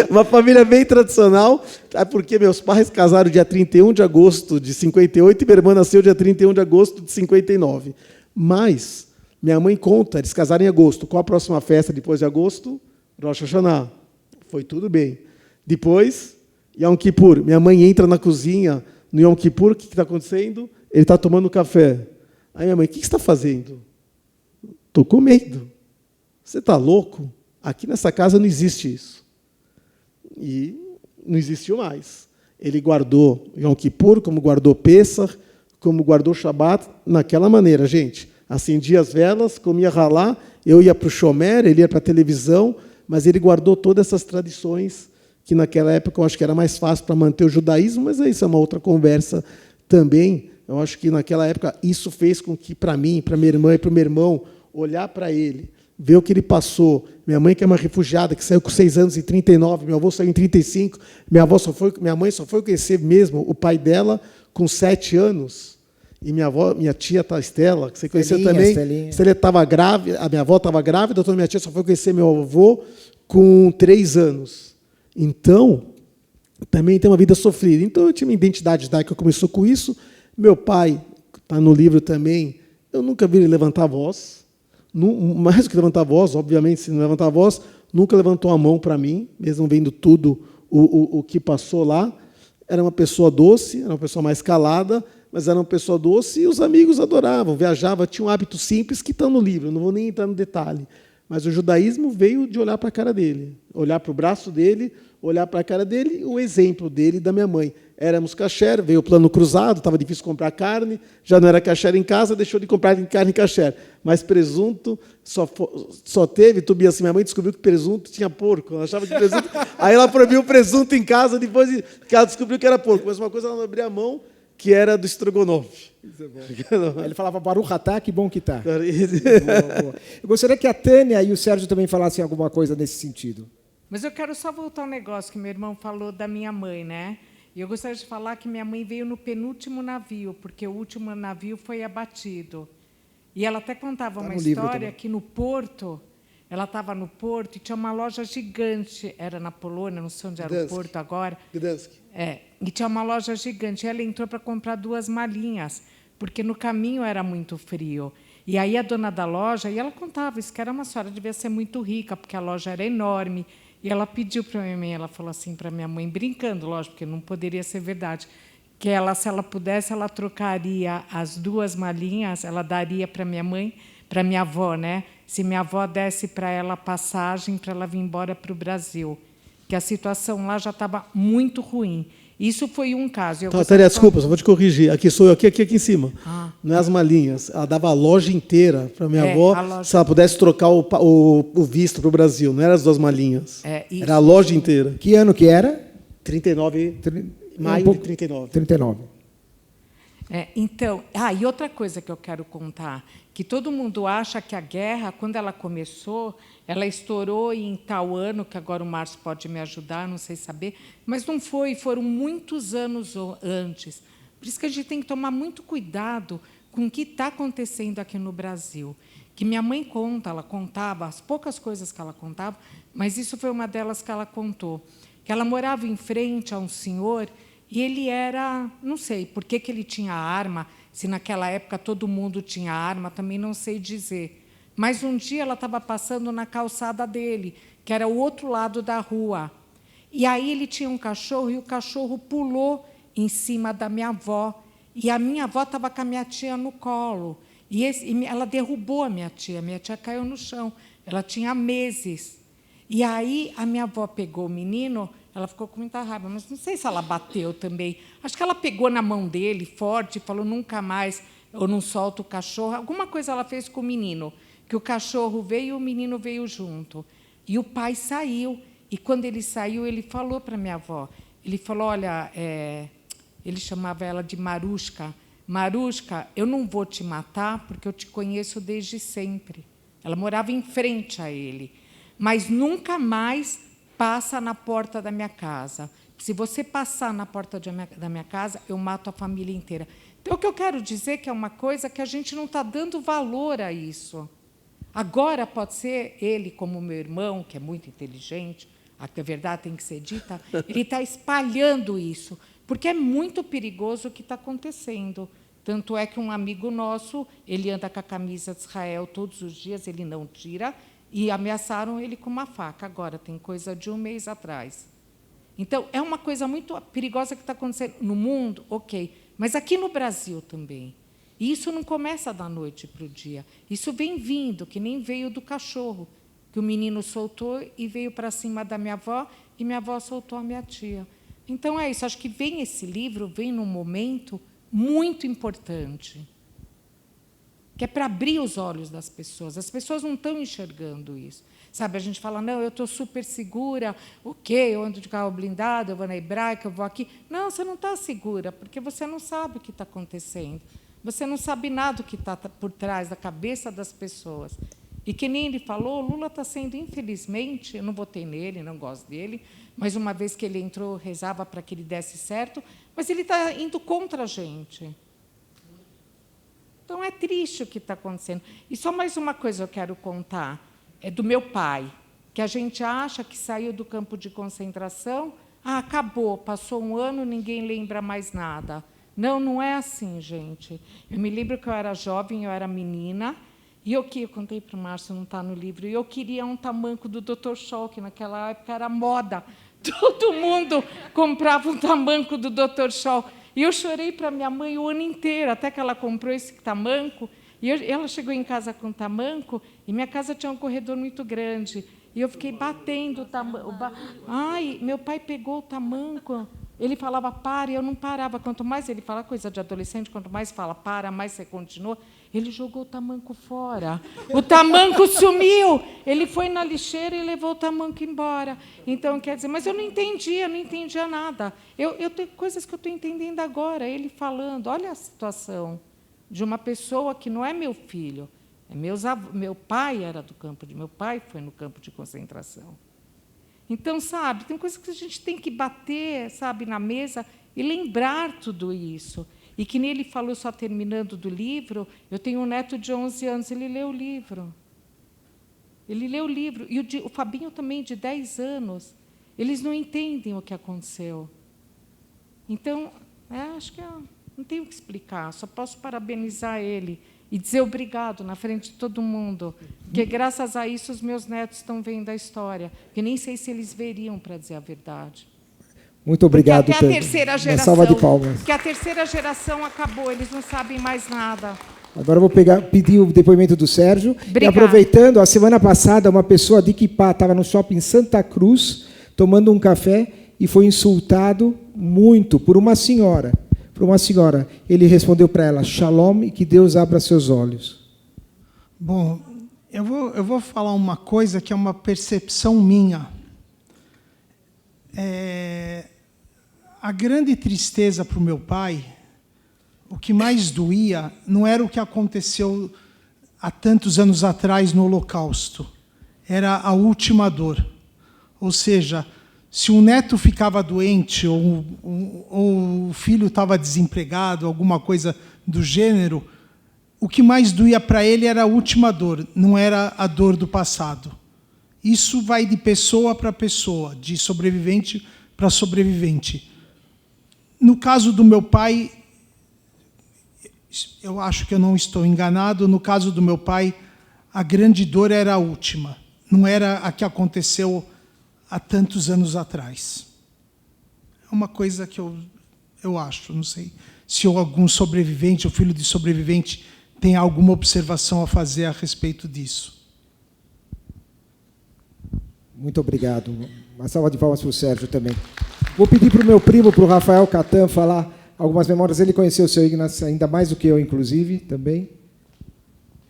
Uma família bem tradicional, porque meus pais casaram dia 31 de agosto de 58 e minha irmã nasceu dia 31 de agosto de 59. Mas minha mãe conta, eles casaram em agosto. Qual a próxima festa depois de agosto? Rosh Hashanah. Foi tudo bem. Depois, Yom Kippur. Minha mãe entra na cozinha no Yom Kippur, o que está acontecendo? Ele está tomando café. Aí minha mãe, o que você está fazendo? Estou comendo. Você está louco? Aqui nessa casa não existe isso. E não existiu mais. Ele guardou Yom Kippur, como guardou Pesach, como guardou Shabat, naquela maneira, gente. Acendia as velas, comia ralá, eu ia para o shomer, ele ia para a televisão, mas ele guardou todas essas tradições que naquela época eu acho que era mais fácil para manter o judaísmo, mas isso é uma outra conversa também. Eu acho que naquela época isso fez com que, para mim, para minha irmã e para o meu irmão, olhar para ele, ver o que ele passou. Minha mãe, que é uma refugiada, que saiu com 6 anos em 39, meu avô saiu em 35, minha mãe só foi conhecer mesmo o pai dela com 7 anos. E minha tia Estela, que você conheceu também, Estela estava grávida, a minha avó estava grávida, então minha tia só foi conhecer meu avô com 3 anos. Então, também tem uma vida sofrida. Então, eu tinha uma identidade judaica que começou com isso. Meu pai, está no livro também, eu nunca vi ele levantar a voz. Mais do que levantar a voz, obviamente, se não levantar a voz, nunca levantou a mão para mim, mesmo vendo tudo o que passou lá. Era uma pessoa doce, era uma pessoa mais calada, mas era uma pessoa doce e os amigos adoravam, viajava, tinha um hábito simples que está no livro, não vou nem entrar no detalhe. Mas o judaísmo veio de olhar para a cara dele, olhar para o braço dele, olhar para a cara dele, o exemplo dele e da minha mãe. Éramos kasher, veio o plano cruzado, estava difícil comprar carne, já não era kasher em casa, deixou de comprar carne kasher. Mas presunto só teve, Tobias, assim, minha mãe descobriu que presunto tinha porco, ela achava que presunto... Aí ela proibiu o presunto em casa, depois que ela descobriu que era porco. Mas uma coisa ela não abria a mão, que era do estrogonofe. Isso é bom. Ele falava Baruch atah, que bom que está. Boa. Eu gostaria que a Tânia e o Sérgio também falassem alguma coisa nesse sentido. Mas eu quero só voltar ao negócio que meu irmão falou da minha mãe, né? E eu gostaria de falar que minha mãe veio no penúltimo navio, porque o último navio foi abatido. E ela até contava uma história que no porto, ela estava no porto e tinha uma loja gigante, era na Polônia, não sei onde era o porto agora. Gdansk. E tinha uma loja gigante. E ela entrou para comprar 2 malinhas, porque no caminho era muito frio. E aí a dona da loja, e ela contava isso, que era uma senhora, devia ser muito rica, porque a loja era enorme. E ela pediu para minha mãe, ela falou assim para minha mãe, brincando, lógico, porque não poderia ser verdade, que ela, se ela pudesse, ela trocaria as 2 malinhas, ela daria para minha mãe, para minha avó, né? Se minha avó desse para ela a passagem para ela vir embora para o Brasil, que a situação lá já estava muito ruim. Isso foi um caso. Tânia, desculpa, só vou te corrigir. Aqui sou eu, aqui em cima. Não é as malinhas. Ela dava a loja inteira para minha avó, se ela pudesse trocar o visto para o Brasil. Não eram as 2 malinhas. Era a loja inteira. Que ano que era? 39, maio de 39. 39. Então, e outra coisa que eu quero contar, que todo mundo acha que a guerra, quando ela começou, ela estourou em tal ano, que agora o Márcio pode me ajudar, não sei saber, mas não foi, foram muitos anos antes. Por isso que a gente tem que tomar muito cuidado com o que está acontecendo aqui no Brasil. Que minha mãe conta, ela contava, as poucas coisas que ela contava, mas isso foi uma delas que ela contou, que ela morava em frente a um senhor E ele era, não sei por que ele tinha arma, se naquela época todo mundo tinha arma, também não sei dizer. Mas um dia ela estava passando na calçada dele, que era o outro lado da rua. E aí ele tinha um cachorro, e o cachorro pulou em cima da minha avó. E a minha avó estava com a minha tia no colo. E ela derrubou a minha tia caiu no chão. Ela tinha meses. E aí a minha avó pegou o menino, ela ficou com muita raiva, mas não sei se ela bateu também. Acho que ela pegou na mão dele, forte, e falou, nunca mais, eu não solto o cachorro. Alguma coisa ela fez com o menino, que o cachorro veio e o menino veio junto. E o pai saiu. E, quando ele saiu, ele falou para a minha avó, ele falou, olha, ele chamava ela de Marushka. Marushka, eu não vou te matar, porque eu te conheço desde sempre. Ela morava em frente a ele. Mas nunca mais passa na porta da minha casa. Se você passar na porta da minha casa, eu mato a família inteira. Então, o que eu quero dizer é que é uma coisa que a gente não está dando valor a isso. Agora, pode ser ele, como meu irmão, que é muito inteligente, a verdade tem que ser dita, ele está espalhando isso, porque é muito perigoso o que está acontecendo. Tanto é que um amigo nosso, ele anda com a camisa de Israel todos os dias, ele não tira, e ameaçaram ele com uma faca. Agora, tem coisa de um mês atrás. Então, é uma coisa muito perigosa que está acontecendo no mundo, ok, mas aqui no Brasil também. E isso não começa da noite para o dia. Isso vem vindo, que nem veio do cachorro, que o menino soltou e veio para cima da minha avó, e minha avó soltou a minha tia. Então, é isso. Acho que esse livro vem num momento muito importante, que é para abrir os olhos das pessoas. As pessoas não estão enxergando isso. Sabe, a gente fala, não, eu estou super segura, ok, eu ando de carro blindado, eu vou na Hebraica, eu vou aqui. Não, você não está segura, porque você não sabe o que está acontecendo. Você não sabe nada do que está por trás da cabeça das pessoas. E que nem ele falou, Lula está sendo, infelizmente, eu não votei nele, não gosto dele, mas uma vez que ele entrou, rezava para que ele desse certo, mas ele está indo contra a gente. Então, é triste o que está acontecendo. E só mais uma coisa eu quero contar, é do meu pai, que a gente acha que saiu do campo de concentração, acabou, passou um ano, ninguém lembra mais nada. Não, não é assim, gente. Eu me lembro que eu era jovem, eu era menina, e eu contei para o Márcio, não está no livro, e eu queria um tamanco do Dr. Scholl, que naquela época era moda. Todo mundo comprava um tamanco do Dr. Scholl. E eu chorei para minha mãe o ano inteiro, até que ela comprou esse tamanco. E ela chegou em casa com o tamanco, e minha casa tinha um corredor muito grande. E eu fiquei batendo o tamanco. Ai, meu pai pegou o tamanco. Ele falava, para, e eu não parava. Quanto mais ele fala, coisa de adolescente, quanto mais fala, para, mais você continua. Ele jogou o tamanco fora. O tamanco sumiu. Ele foi na lixeira e levou o tamanco embora. Então, quer dizer, mas eu não entendia nada. Eu tenho coisas que eu estou entendendo agora, ele falando. Olha a situação de uma pessoa que não é meu filho. Meu pai era do campo meu pai foi no campo de concentração. Então, sabe, tem coisas que a gente tem que bater, sabe, na mesa e lembrar tudo isso. E que nem ele falou, só terminando do livro, eu tenho um neto de 11 anos, ele leu o livro. Ele leu o livro. E o Fabinho também, de 10 anos. Eles não entendem o que aconteceu. Então, acho que eu não tenho o que explicar, só posso parabenizar ele e dizer obrigado na frente de todo mundo, porque, graças a isso, os meus netos estão vendo a história, que nem sei se eles veriam, para dizer a verdade. Muito obrigado, porque até a terceira geração, uma salva de palmas. Porque a terceira geração acabou, eles não sabem mais nada. Agora eu vou pedir o depoimento do Sérgio. Obrigada. E aproveitando, a semana passada, uma pessoa de Quipá estava no shopping Santa Cruz, tomando um café, e foi insultado muito por uma senhora. Ele respondeu para ela, Shalom, e que Deus abra seus olhos. Bom, eu vou falar uma coisa que é uma percepção minha. A grande tristeza para o meu pai, o que mais doía, não era o que aconteceu há tantos anos atrás no Holocausto. Era a última dor. Ou seja, se um neto ficava doente ou o filho estava desempregado, alguma coisa do gênero, o que mais doía para ele era a última dor, não era a dor do passado. Isso vai de pessoa para pessoa, de sobrevivente para sobrevivente. No caso do meu pai, eu acho que eu não estou enganado, no caso do meu pai, a grande dor era a última, não era a que aconteceu há tantos anos atrás. É uma coisa que eu acho, não sei se algum sobrevivente, ou filho de sobrevivente, tem alguma observação a fazer a respeito disso. Muito obrigado. Uma salva de palmas para o Sérgio também. Vou pedir para o meu primo, para o Rafael Catan, falar algumas memórias. Ele conheceu o seu Inácio ainda mais do que eu, inclusive, também.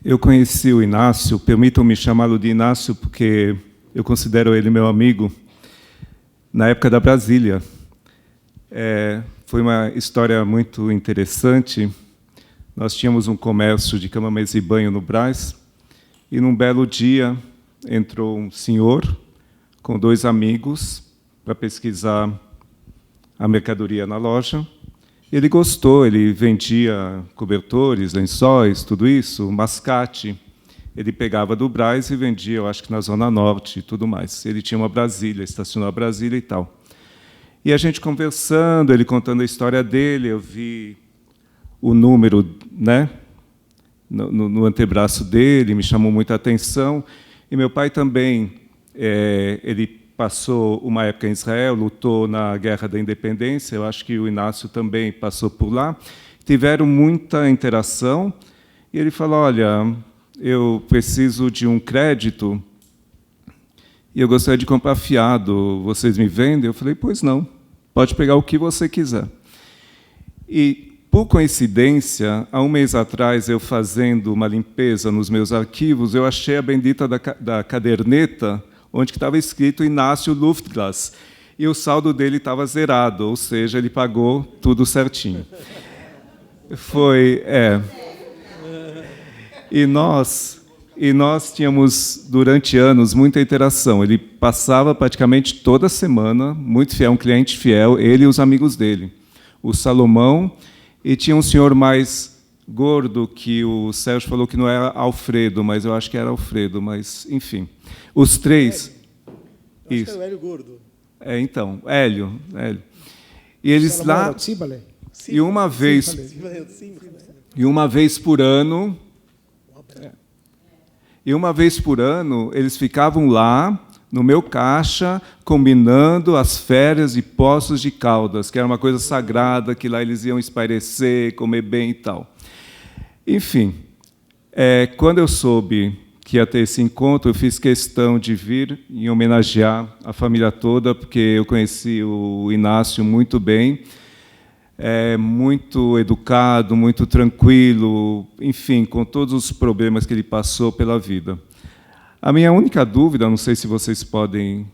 Eu conheci o Inácio, permitam-me chamá-lo de Inácio, porque eu considero ele meu amigo, na época da Brasília. Foi uma história muito interessante. Nós tínhamos um comércio de cama, mesa e banho no Brás, e, num belo dia, entrou um senhor com 2 amigos para pesquisar a mercadoria na loja. Ele gostou, ele vendia cobertores, lençóis, tudo isso, mascate. Ele pegava do Brás e vendia, eu acho que na Zona Norte e tudo mais. Ele tinha uma Brasília, estacionou a Brasília e tal. E a gente conversando, ele contando a história dele, eu vi o número, né, no antebraço dele, me chamou muita atenção. E meu pai também, ele passou uma época em Israel, lutou na Guerra da Independência, eu acho que o Inácio também passou por lá. Tiveram muita interação, e ele falou, olha, eu preciso de um crédito, e eu gostaria de comprar fiado, vocês me vendem? Eu falei, pois não, pode pegar o que você quiser. E, por coincidência, há um mês atrás, eu fazendo uma limpeza nos meus arquivos, eu achei a bendita da caderneta, onde estava escrito Inácio Luftglas, e o saldo dele estava zerado, ou seja, ele pagou tudo certinho. E nós tínhamos, durante anos, muita interação. Ele passava praticamente toda semana, muito fiel, um cliente fiel, ele e os amigos dele. O Salomão, e tinha um senhor mais gordo, que o Sérgio falou que não era Alfredo, mas eu acho que era Alfredo, mas, enfim. Os 3... Hélio. Acho que era o Hélio gordo. Então, Hélio. E eles lá... E uma vez por ano... E uma vez por ano, eles ficavam lá, no meu caixa, combinando as férias de Poços de Caldas, que era uma coisa sagrada, que lá eles iam espairecer, comer bem e tal. Enfim, quando eu soube que ia ter esse encontro, eu fiz questão de vir e homenagear a família toda, porque eu conheci o Inácio muito bem, muito educado, muito tranquilo, enfim, com todos os problemas que ele passou pela vida. A minha única dúvida, não sei se vocês podem...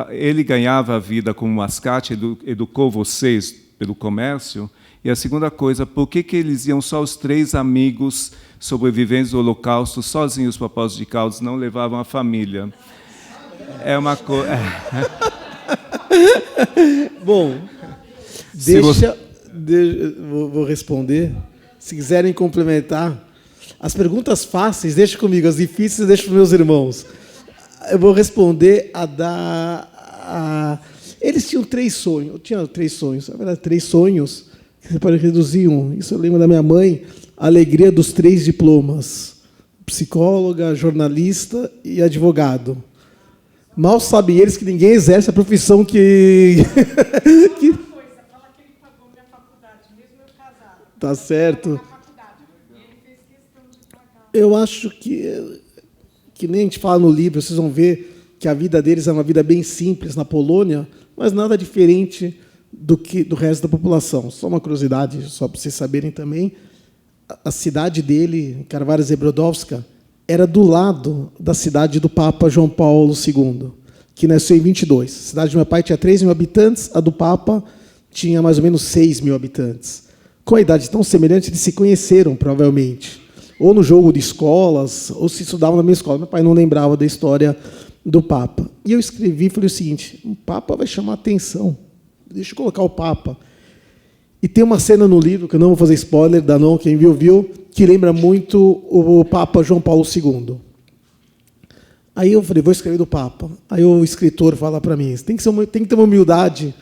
Ele ganhava a vida como mascate, educou vocês pelo comércio, e a segunda coisa, por que eles iam só os 3 amigos sobreviventes do Holocausto, sozinhos para Poços de Caldas, não levavam a família? É uma coisa... Bom... Vou responder. Se quiserem complementar, as perguntas fáceis, deixa comigo, as difíceis, deixa para os meus irmãos. Eu vou responder Eles tinham 3 sonhos. Eu tinha 3 sonhos. Na verdade, 3 sonhos, que você pode reduzir um. Isso eu lembro da minha mãe, a alegria dos 3 diplomas. Psicóloga, jornalista e advogado. Mal sabem eles que ninguém exerce a profissão que... Tá certo. Eu acho que nem a gente fala no livro, vocês vão ver que a vida deles é uma vida bem simples na Polônia, mas nada diferente do resto da população. Só uma curiosidade, só para vocês saberem também, a cidade dele, Karwary-Brodowska, era do lado da cidade do Papa João Paulo II, que nasceu em 22. A cidade do meu pai tinha 3.000 habitantes, a do Papa tinha mais ou menos 6.000 habitantes. Com a idade tão semelhante, eles se conheceram, provavelmente. Ou no jogo de escolas, ou se estudavam na mesma escola. Meu pai não lembrava da história do Papa. E eu escrevi e falei o seguinte, o Papa vai chamar atenção. Deixa eu colocar o Papa. E tem uma cena no livro, que eu não vou fazer spoiler, quem viu, que lembra muito o Papa João Paulo II. Aí eu falei, vou escrever do Papa. Aí o escritor fala para mim, tem que ter uma humildade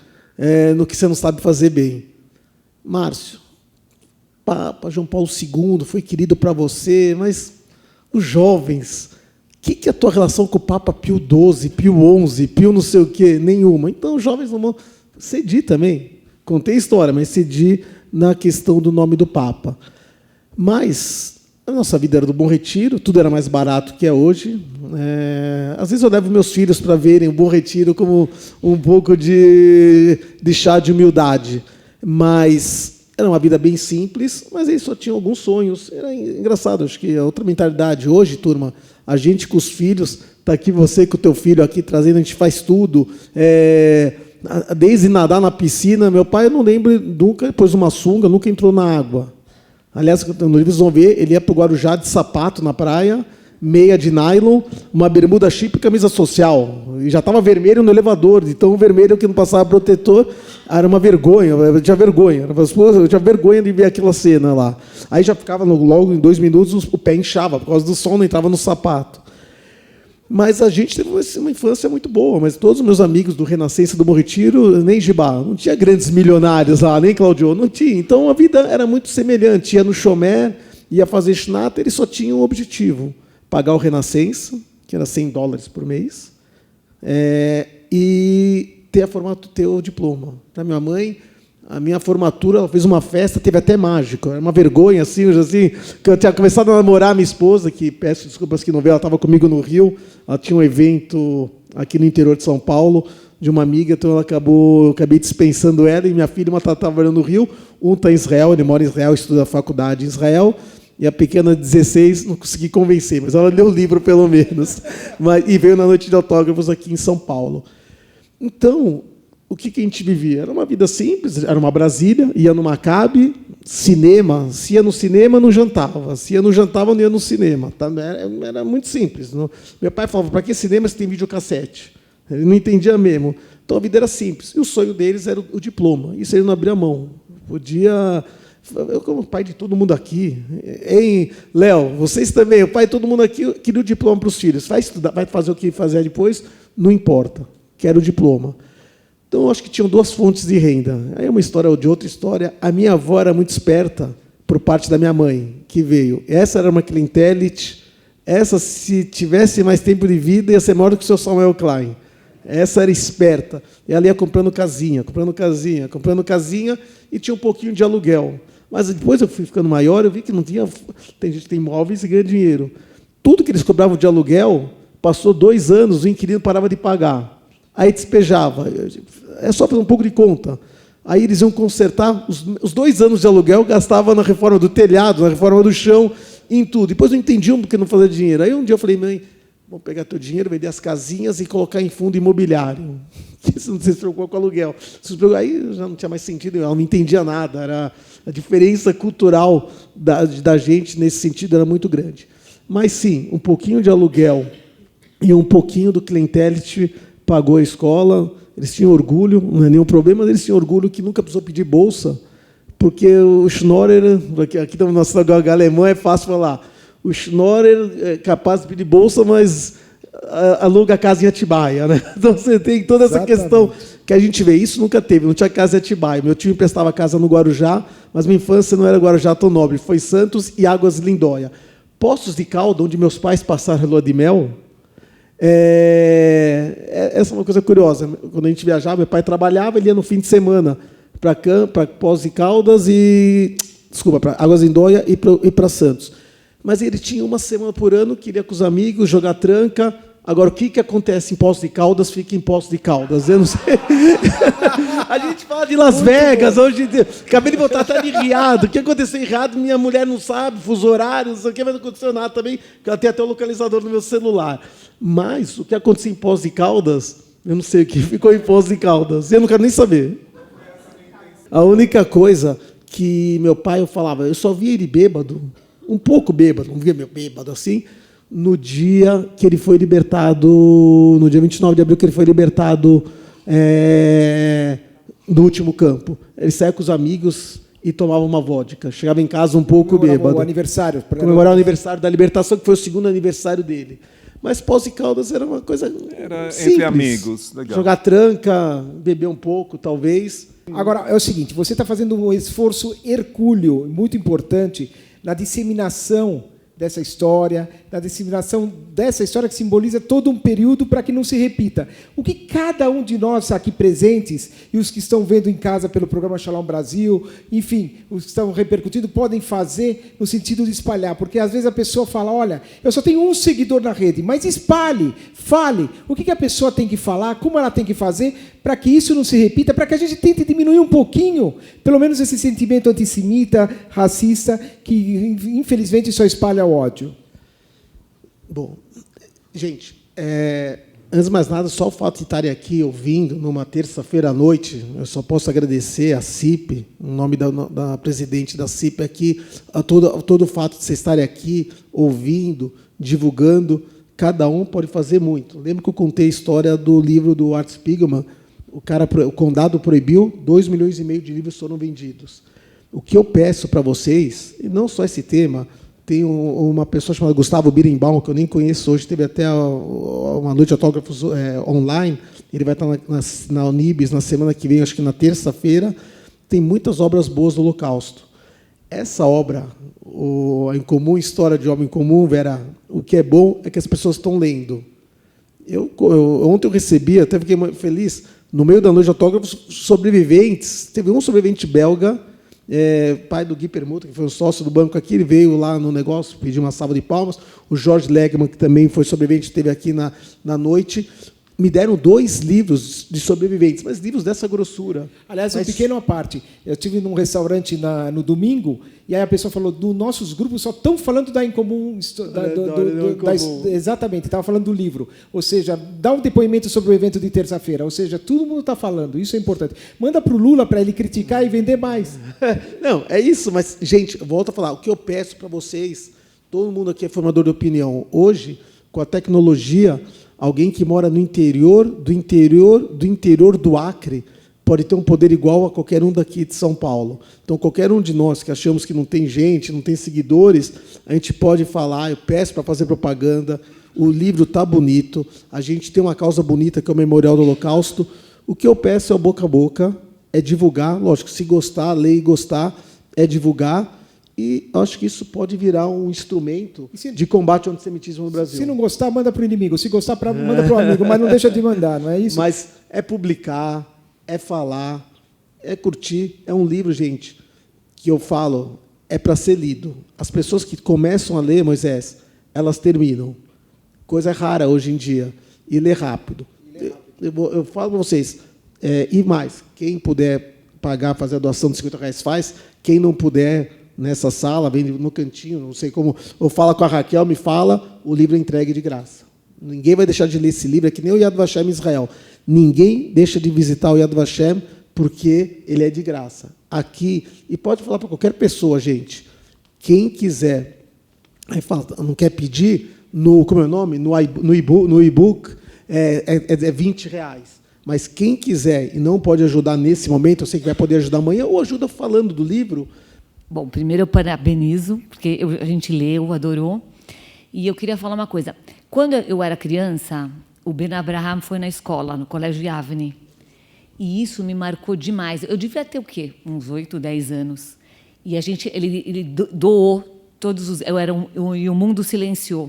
no que você não sabe fazer bem. Márcio, Papa João Paulo II foi querido para você, mas os jovens, o que é a tua relação com o Papa Pio XII, Pio XI, Pio não sei o quê? Nenhuma. Então, os jovens não vão... Cedi também. Contei história, mas cedi na questão do nome do Papa. Mas a nossa vida era do Bom Retiro, tudo era mais barato que é hoje. Às vezes eu levo meus filhos para verem o Bom Retiro como um pouco de chá de humildade. Mas era uma vida bem simples, mas eles só tinham alguns sonhos. Era engraçado, acho que é outra mentalidade. Hoje, turma, a gente com os filhos, está aqui você com o teu filho aqui trazendo, a gente faz tudo. Desde nadar na piscina, meu pai, eu não lembro, nunca pôs uma sunga, nunca entrou na água. Aliás, no livro vocês vão ver, ele ia para o Guarujá de sapato na praia, meia de nylon, uma bermuda chip e camisa social. E já estava vermelho no elevador, então o vermelho que não passava protetor era uma vergonha, eu tinha vergonha. Eu tinha vergonha de ver aquela cena lá. Aí já ficava, logo em 2 minutos, o pé inchava, por causa do sol, não entrava no sapato. Mas a gente teve uma infância muito boa, mas todos os meus amigos do Renascença do Bom Retiro, nem Gibá, não tinha grandes milionários lá, nem Claudio, não tinha. Então a vida era muito semelhante. Ia no Chomé, ia fazer Schnatter, eles só tinham um objetivo: pagar o Renascença, que era $100 por mês, e ter o diploma. Para minha mãe, a minha formatura, ela fez uma festa, teve até mágico. Era uma vergonha, assim, que eu tinha começado a namorar a minha esposa, que, peço desculpas que não veio, ela estava comigo no Rio, ela tinha um evento aqui no interior de São Paulo, de uma amiga, então eu acabei dispensando ela, e minha filha, uma está trabalhando no Rio, um está em Israel, ele mora em Israel, estuda a faculdade em Israel, e a pequena, 16, não consegui convencer, mas ela leu o livro, pelo menos, e veio na noite de autógrafos aqui em São Paulo. Então, o que a gente vivia? Era uma vida simples, era uma Brasília, ia no Maccabi, cinema, se ia no cinema, não jantava. Se ia no jantava, não ia no cinema. Era muito simples. Meu pai falava, para que cinema se tem videocassete? Ele não entendia mesmo. Então a vida era simples. E o sonho deles era o diploma. Isso ele não abria mão. Eu, como pai de todo mundo aqui, hein, Léo, vocês também, o pai de todo mundo aqui, queria o diploma para os filhos. Vai estudar, vai fazer o que fazer depois, não importa. Quero o diploma. Então, acho que tinham 2 fontes de renda. Aí é uma história de outra história. A minha avó era muito esperta, por parte da minha mãe, que veio. Essa era uma clientelite. Essa, se tivesse mais tempo de vida, ia ser maior do que o seu Samuel Klein. Essa era esperta. E ela ia comprando casinha, e tinha um pouquinho de aluguel. Mas depois eu fui ficando maior, eu vi que não tinha... Tem gente que tem imóveis e ganha dinheiro. Tudo que eles cobravam de aluguel, passou 2 anos, o inquilino parava de pagar. Aí despejava. É só fazer um pouco de conta. Aí eles iam consertar. Os 2 anos de aluguel gastava na reforma do telhado, na reforma do chão, em tudo. Depois não entendiam porque não fazia dinheiro. Aí um dia eu falei, mãe, vamos pegar teu dinheiro, vender as casinhas e colocar em fundo imobiliário. Você não se preocupou com o aluguel. Aí já não tinha mais sentido, ela não entendia nada. Era a diferença cultural da gente nesse sentido era muito grande. Mas, sim, um pouquinho de aluguel e um pouquinho do clientelity pagou a escola, eles tinham orgulho, não é nenhum problema, mas eles tinham orgulho que nunca precisou pedir bolsa, porque o Schnorrer, aqui na nossa sinagoga alemã é fácil falar, o Schnorrer é capaz de pedir bolsa, mas aluga a casa em Atibaia. Né? Então você tem toda essa questão que a gente vê. Isso nunca teve, não tinha casa em Atibaia. Meu tio emprestava casa no Guarujá, mas minha infância não era Guarujá tão nobre, foi Santos e Águas Lindóia. Poços de Calda, onde meus pais passaram a lua de mel, essa é uma coisa curiosa. Quando a gente viajava, meu pai trabalhava, ele ia no fim de semana para Poços de Caldas para Águas Lindóia e para Santos. Mas ele tinha uma semana por ano que ele ia com os amigos jogar tranca. Agora, o que acontece em Poços de Caldas, fica em Poços de Caldas. Eu não sei. A gente fala de Las Vegas, hoje. Acabei de voltar até de Riado. O que aconteceu em Riado, minha mulher não sabe, fuso horário, não sei o que, mas não aconteceu nada também, porque ela tem até o localizador no meu celular. Mas o que aconteceu em Poços de Caldas, eu não sei o que ficou em Poços de Caldas. Eu não quero nem saber. A única coisa que meu pai eu falava, eu só via ele bêbado, um pouco bêbado, não via meu bêbado assim, no dia que ele foi libertado, no dia 29 de abril, que ele foi libertado do último campo. Ele saía com os amigos e tomava uma vodka. Chegava em casa um pouco bêbado. O aniversário. Comemorar o aniversário da libertação, que foi o 2º aniversário dele. Mas Poços de Caldas era uma coisa Era simples. entre amigos. Legal. Jogar tranca, beber um pouco, talvez. Agora, é o seguinte, você está fazendo um esforço hercúleo, muito importante, na disseminação dessa história, na disseminação dessa história que simboliza todo um período para que não se repita. O que cada um de nós aqui presentes e os que estão vendo em casa pelo programa Shalom Brasil, enfim, os que estão repercutindo, podem fazer no sentido de espalhar, porque às vezes a pessoa fala, olha, eu só tenho um seguidor na rede, mas espalhe, fale. O que a pessoa tem que falar, como ela tem que fazer para que isso não se repita, para que a gente tente diminuir um pouquinho, pelo menos esse sentimento antissemita, racista, que infelizmente só espalha o ódio. Bom, gente, antes de mais nada, só o fato de estarem aqui ouvindo numa terça-feira à noite, eu só posso agradecer à CIP, em nome da presidente da CIP aqui, a todo o fato de vocês estarem aqui ouvindo, divulgando. Cada um pode fazer muito. Lembro que eu contei a história do livro do Art Spiegelman, o Condado Proibiu, 2,5 milhões de livros foram vendidos. O que eu peço para vocês, e não só esse tema, tem uma pessoa chamada Gustavo Birenbaum, que eu nem conheço hoje, teve até uma noite de autógrafos online, ele vai estar na Unibis na semana que vem, acho que na terça-feira, tem muitas obras boas do Holocausto. Essa obra, A Incomum História de Homem Comum, Vera, o que é bom é que as pessoas estão lendo. Ontem eu recebi, até fiquei feliz, no meio da noite de autógrafos, sobreviventes, teve um sobrevivente belga, pai do Gui Permuta, que foi um sócio do banco aqui, ele veio lá no negócio, pediu uma salva de palmas. O Jorge Legman, que também foi sobrevivente, esteve aqui na noite. Me deram 2 livros de sobreviventes, mas livros dessa grossura. Aliás, um pequeno à parte. Eu estive num restaurante no domingo, e aí a pessoa falou, dos nossos grupos só estão falando da Incomum. Exatamente, estava falando do livro. Ou seja, dá um depoimento sobre o evento de terça-feira. Ou seja, todo mundo está falando, isso é importante. Manda para o Lula para ele criticar e vender mais. Não, é isso, mas, gente, volto a falar, o que eu peço para vocês, todo mundo aqui é formador de opinião. Hoje, com a tecnologia, alguém que mora no interior do Acre pode ter um poder igual a qualquer um daqui de São Paulo. Então, qualquer um de nós que achamos que não tem gente, não tem seguidores, a gente pode falar, eu peço para fazer propaganda, o livro está bonito, a gente tem uma causa bonita, que é o Memorial do Holocausto. O que eu peço é o boca a boca, é divulgar, lógico, se gostar, ler e gostar, é divulgar, e acho que isso pode virar um instrumento de combate ao antissemitismo no Brasil. Se não gostar, manda para o inimigo. Se gostar, manda para o amigo, mas não deixa de mandar, não é isso? Mas é publicar, é falar, é curtir. É um livro, gente, que eu falo, é para ser lido. As pessoas que começam a ler, Moisés, elas terminam. Coisa rara hoje em dia. E ler rápido. Eu falo para vocês, e mais, quem puder pagar, fazer a doação de R$50 faz, quem não puder, nessa sala, vem no cantinho, não sei como, ou fala com a Raquel, me fala, o livro é entregue de graça. Ninguém vai deixar de ler esse livro, é que nem o Yad Vashem em Israel. Ninguém deixa de visitar o Yad Vashem porque ele é de graça. Aqui, e pode falar para qualquer pessoa, gente, quem quiser, aí fala, não quer pedir, como é o nome? No e-book, é R$20. Mas quem quiser e não pode ajudar nesse momento, eu sei que vai poder ajudar amanhã, ou ajuda falando do livro. Bom, primeiro eu parabenizo, porque a gente leu, adorou. E eu queria falar uma coisa. Quando eu era criança, o Ben Abraham foi na escola, no Colégio Yavne. E isso me marcou demais. Eu devia ter o quê? Uns 8, 10 anos. E ele doou todos os... E o mundo silenciou.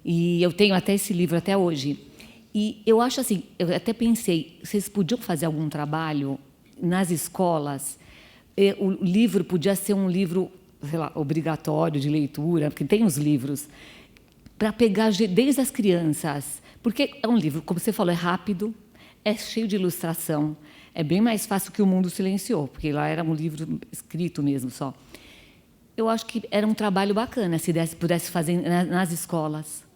E eu tenho até esse livro até hoje. E eu acho assim, eu até pensei, vocês podiam fazer algum trabalho nas escolas. O livro podia ser um livro, sei lá, obrigatório de leitura, porque tem os livros, para pegar desde as crianças. Porque é um livro, como você falou, é rápido, é cheio de ilustração, é bem mais fácil que O Mundo Silenciou, porque lá era um livro escrito mesmo só. Eu acho que era um trabalho bacana, se pudesse fazer nas escolas.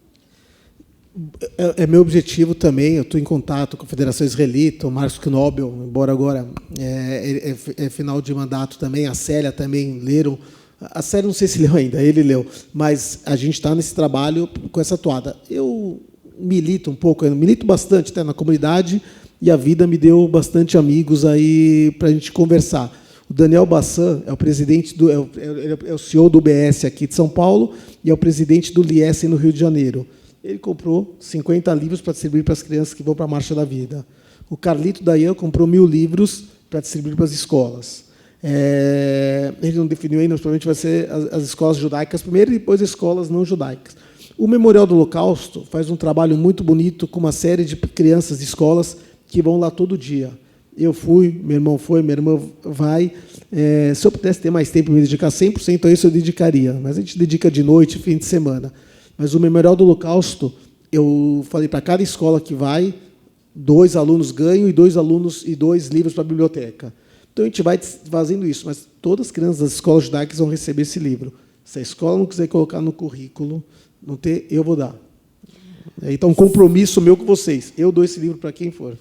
É meu objetivo também, eu estou em contato com a Federação Israelita, o Marcos Knobel, embora agora é final de mandato também, a Célia também leram. A Célia não sei se leu ainda, ele leu, mas a gente está nesse trabalho com essa toada. Eu milito um pouco, eu milito bastante até na comunidade, e a vida me deu bastante amigos aí para a gente conversar. O Daniel Bassan é o presidente é o CEO do UBS aqui de São Paulo e é o presidente do Liesen no Rio de Janeiro. Ele comprou 50 livros para distribuir para as crianças que vão para a Marcha da Vida. O Carlito Dayan comprou 1000 livros para distribuir para as escolas. Ele não definiu ainda, mas provavelmente vai ser as escolas judaicas primeiro e depois as escolas não judaicas. O Memorial do Holocausto faz um trabalho muito bonito com uma série de crianças de escolas que vão lá todo dia. Eu fui, meu irmão foi, minha irmã vai. Se eu pudesse ter mais tempo e me dedicar 100% a isso, eu dedicaria. Mas a gente dedica de noite, fim de semana. Mas o Memorial do Holocausto, eu falei para cada escola que vai, 2 alunos ganham e 2 alunos e 2 livros para a biblioteca. Então, a gente vai fazendo isso, mas todas as crianças das escolas judaicas vão receber esse livro. Se a escola não quiser colocar no currículo, não ter, eu vou dar. Então, um compromisso meu com vocês. Eu dou esse livro para quem for.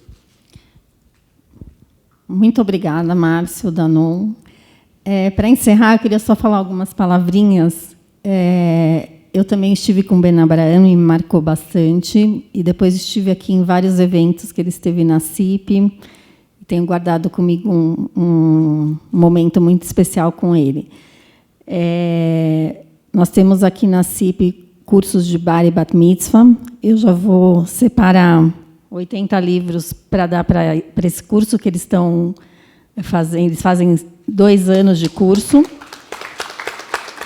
Muito obrigada, Márcio Danon. Para encerrar, eu queria só falar algumas palavrinhas. Eu também estive com o Ben Abraham e me marcou bastante. E depois estive aqui em vários eventos que ele esteve na CIP. Tenho guardado comigo um momento muito especial com ele. Nós temos aqui na CIP cursos de Bar e Bat Mitzvah. Eu já vou separar 80 livros para dar para esse curso que eles estão fazendo. Eles fazem 2 anos de curso.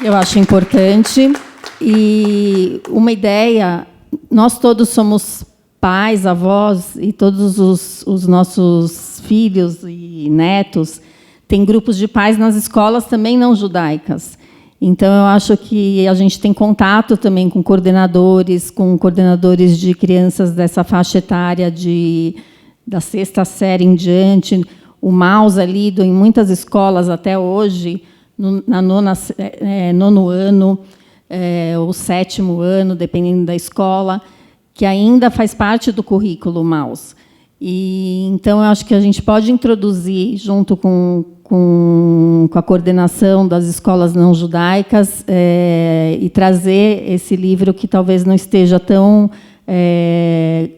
Eu acho importante. E uma ideia, nós todos somos pais, avós, e todos os nossos filhos e netos têm grupos de pais nas escolas também não judaicas. Então, eu acho que a gente tem contato também com coordenadores de crianças dessa faixa etária da 6ª série em diante. O Maus é lido em muitas escolas até hoje, na 9º ano, ou 7º ano, dependendo da escola, que ainda faz parte do currículo Maus. E, então, eu acho que a gente pode introduzir, junto com a coordenação das escolas não judaicas, e trazer esse livro que talvez não esteja tão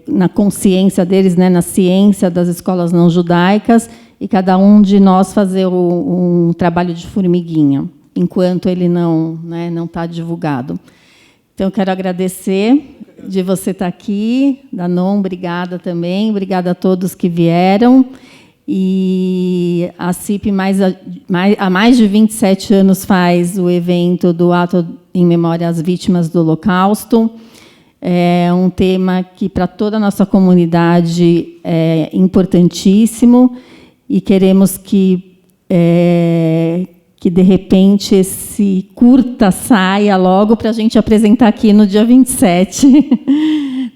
na consciência deles, né, na ciência das escolas não judaicas, e cada um de nós fazer um trabalho de formiguinha, enquanto ele não está divulgado. Então, eu quero agradecer de você estar aqui. Danon, obrigada também. Obrigada a todos que vieram. E a CIP, há mais de 27 anos, faz o evento do Ato em Memória às Vítimas do Holocausto. É um tema que, para toda a nossa comunidade, é importantíssimo. E queremos que de repente, esse curta saia logo para a gente apresentar aqui no dia 27.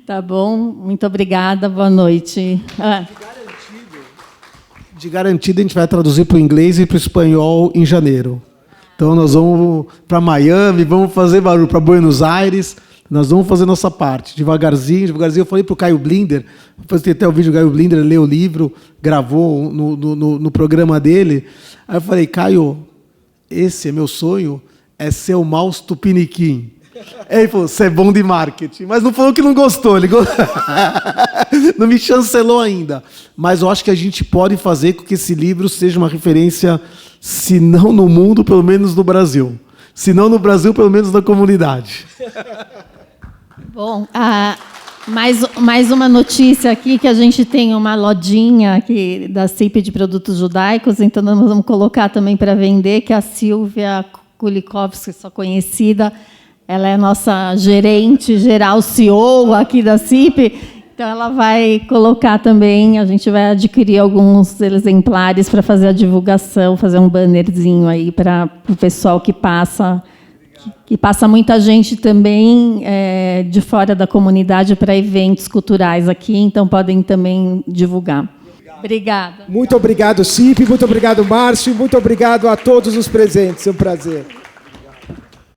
Tá bom? Muito obrigada, boa noite. De garantido, a gente vai traduzir para o inglês e para o espanhol em janeiro. Então, nós vamos para Miami, vamos fazer barulho para Buenos Aires, nós vamos fazer nossa parte, devagarzinho. Eu falei para o Caio Blinder, depois tem até o vídeo do Caio Blinder, leu o livro, gravou no programa dele. Aí eu falei, Caio, esse é meu sonho, é ser o Maus Tupiniquim. Aí ele falou, você é bom de marketing. Mas não falou que não gostou, não me chancelou ainda. Mas eu acho que a gente pode fazer com que esse livro seja uma referência, se não no mundo, pelo menos no Brasil. Se não no Brasil, pelo menos na comunidade. Bom, mais uma notícia aqui, que a gente tem uma lojinha aqui da CIP de produtos judaicos, então nós vamos colocar também para vender, que a Silvia Kulikovski, só conhecida, ela é nossa gerente geral, CEO aqui da CIP, então ela vai colocar também, a gente vai adquirir alguns exemplares para fazer a divulgação, fazer um bannerzinho aí para o pessoal que passa muita gente também de fora da comunidade para eventos culturais aqui, então podem também divulgar. Obrigada. Muito obrigado, CIP, muito obrigado, Márcio, muito obrigado a todos os presentes, é um prazer.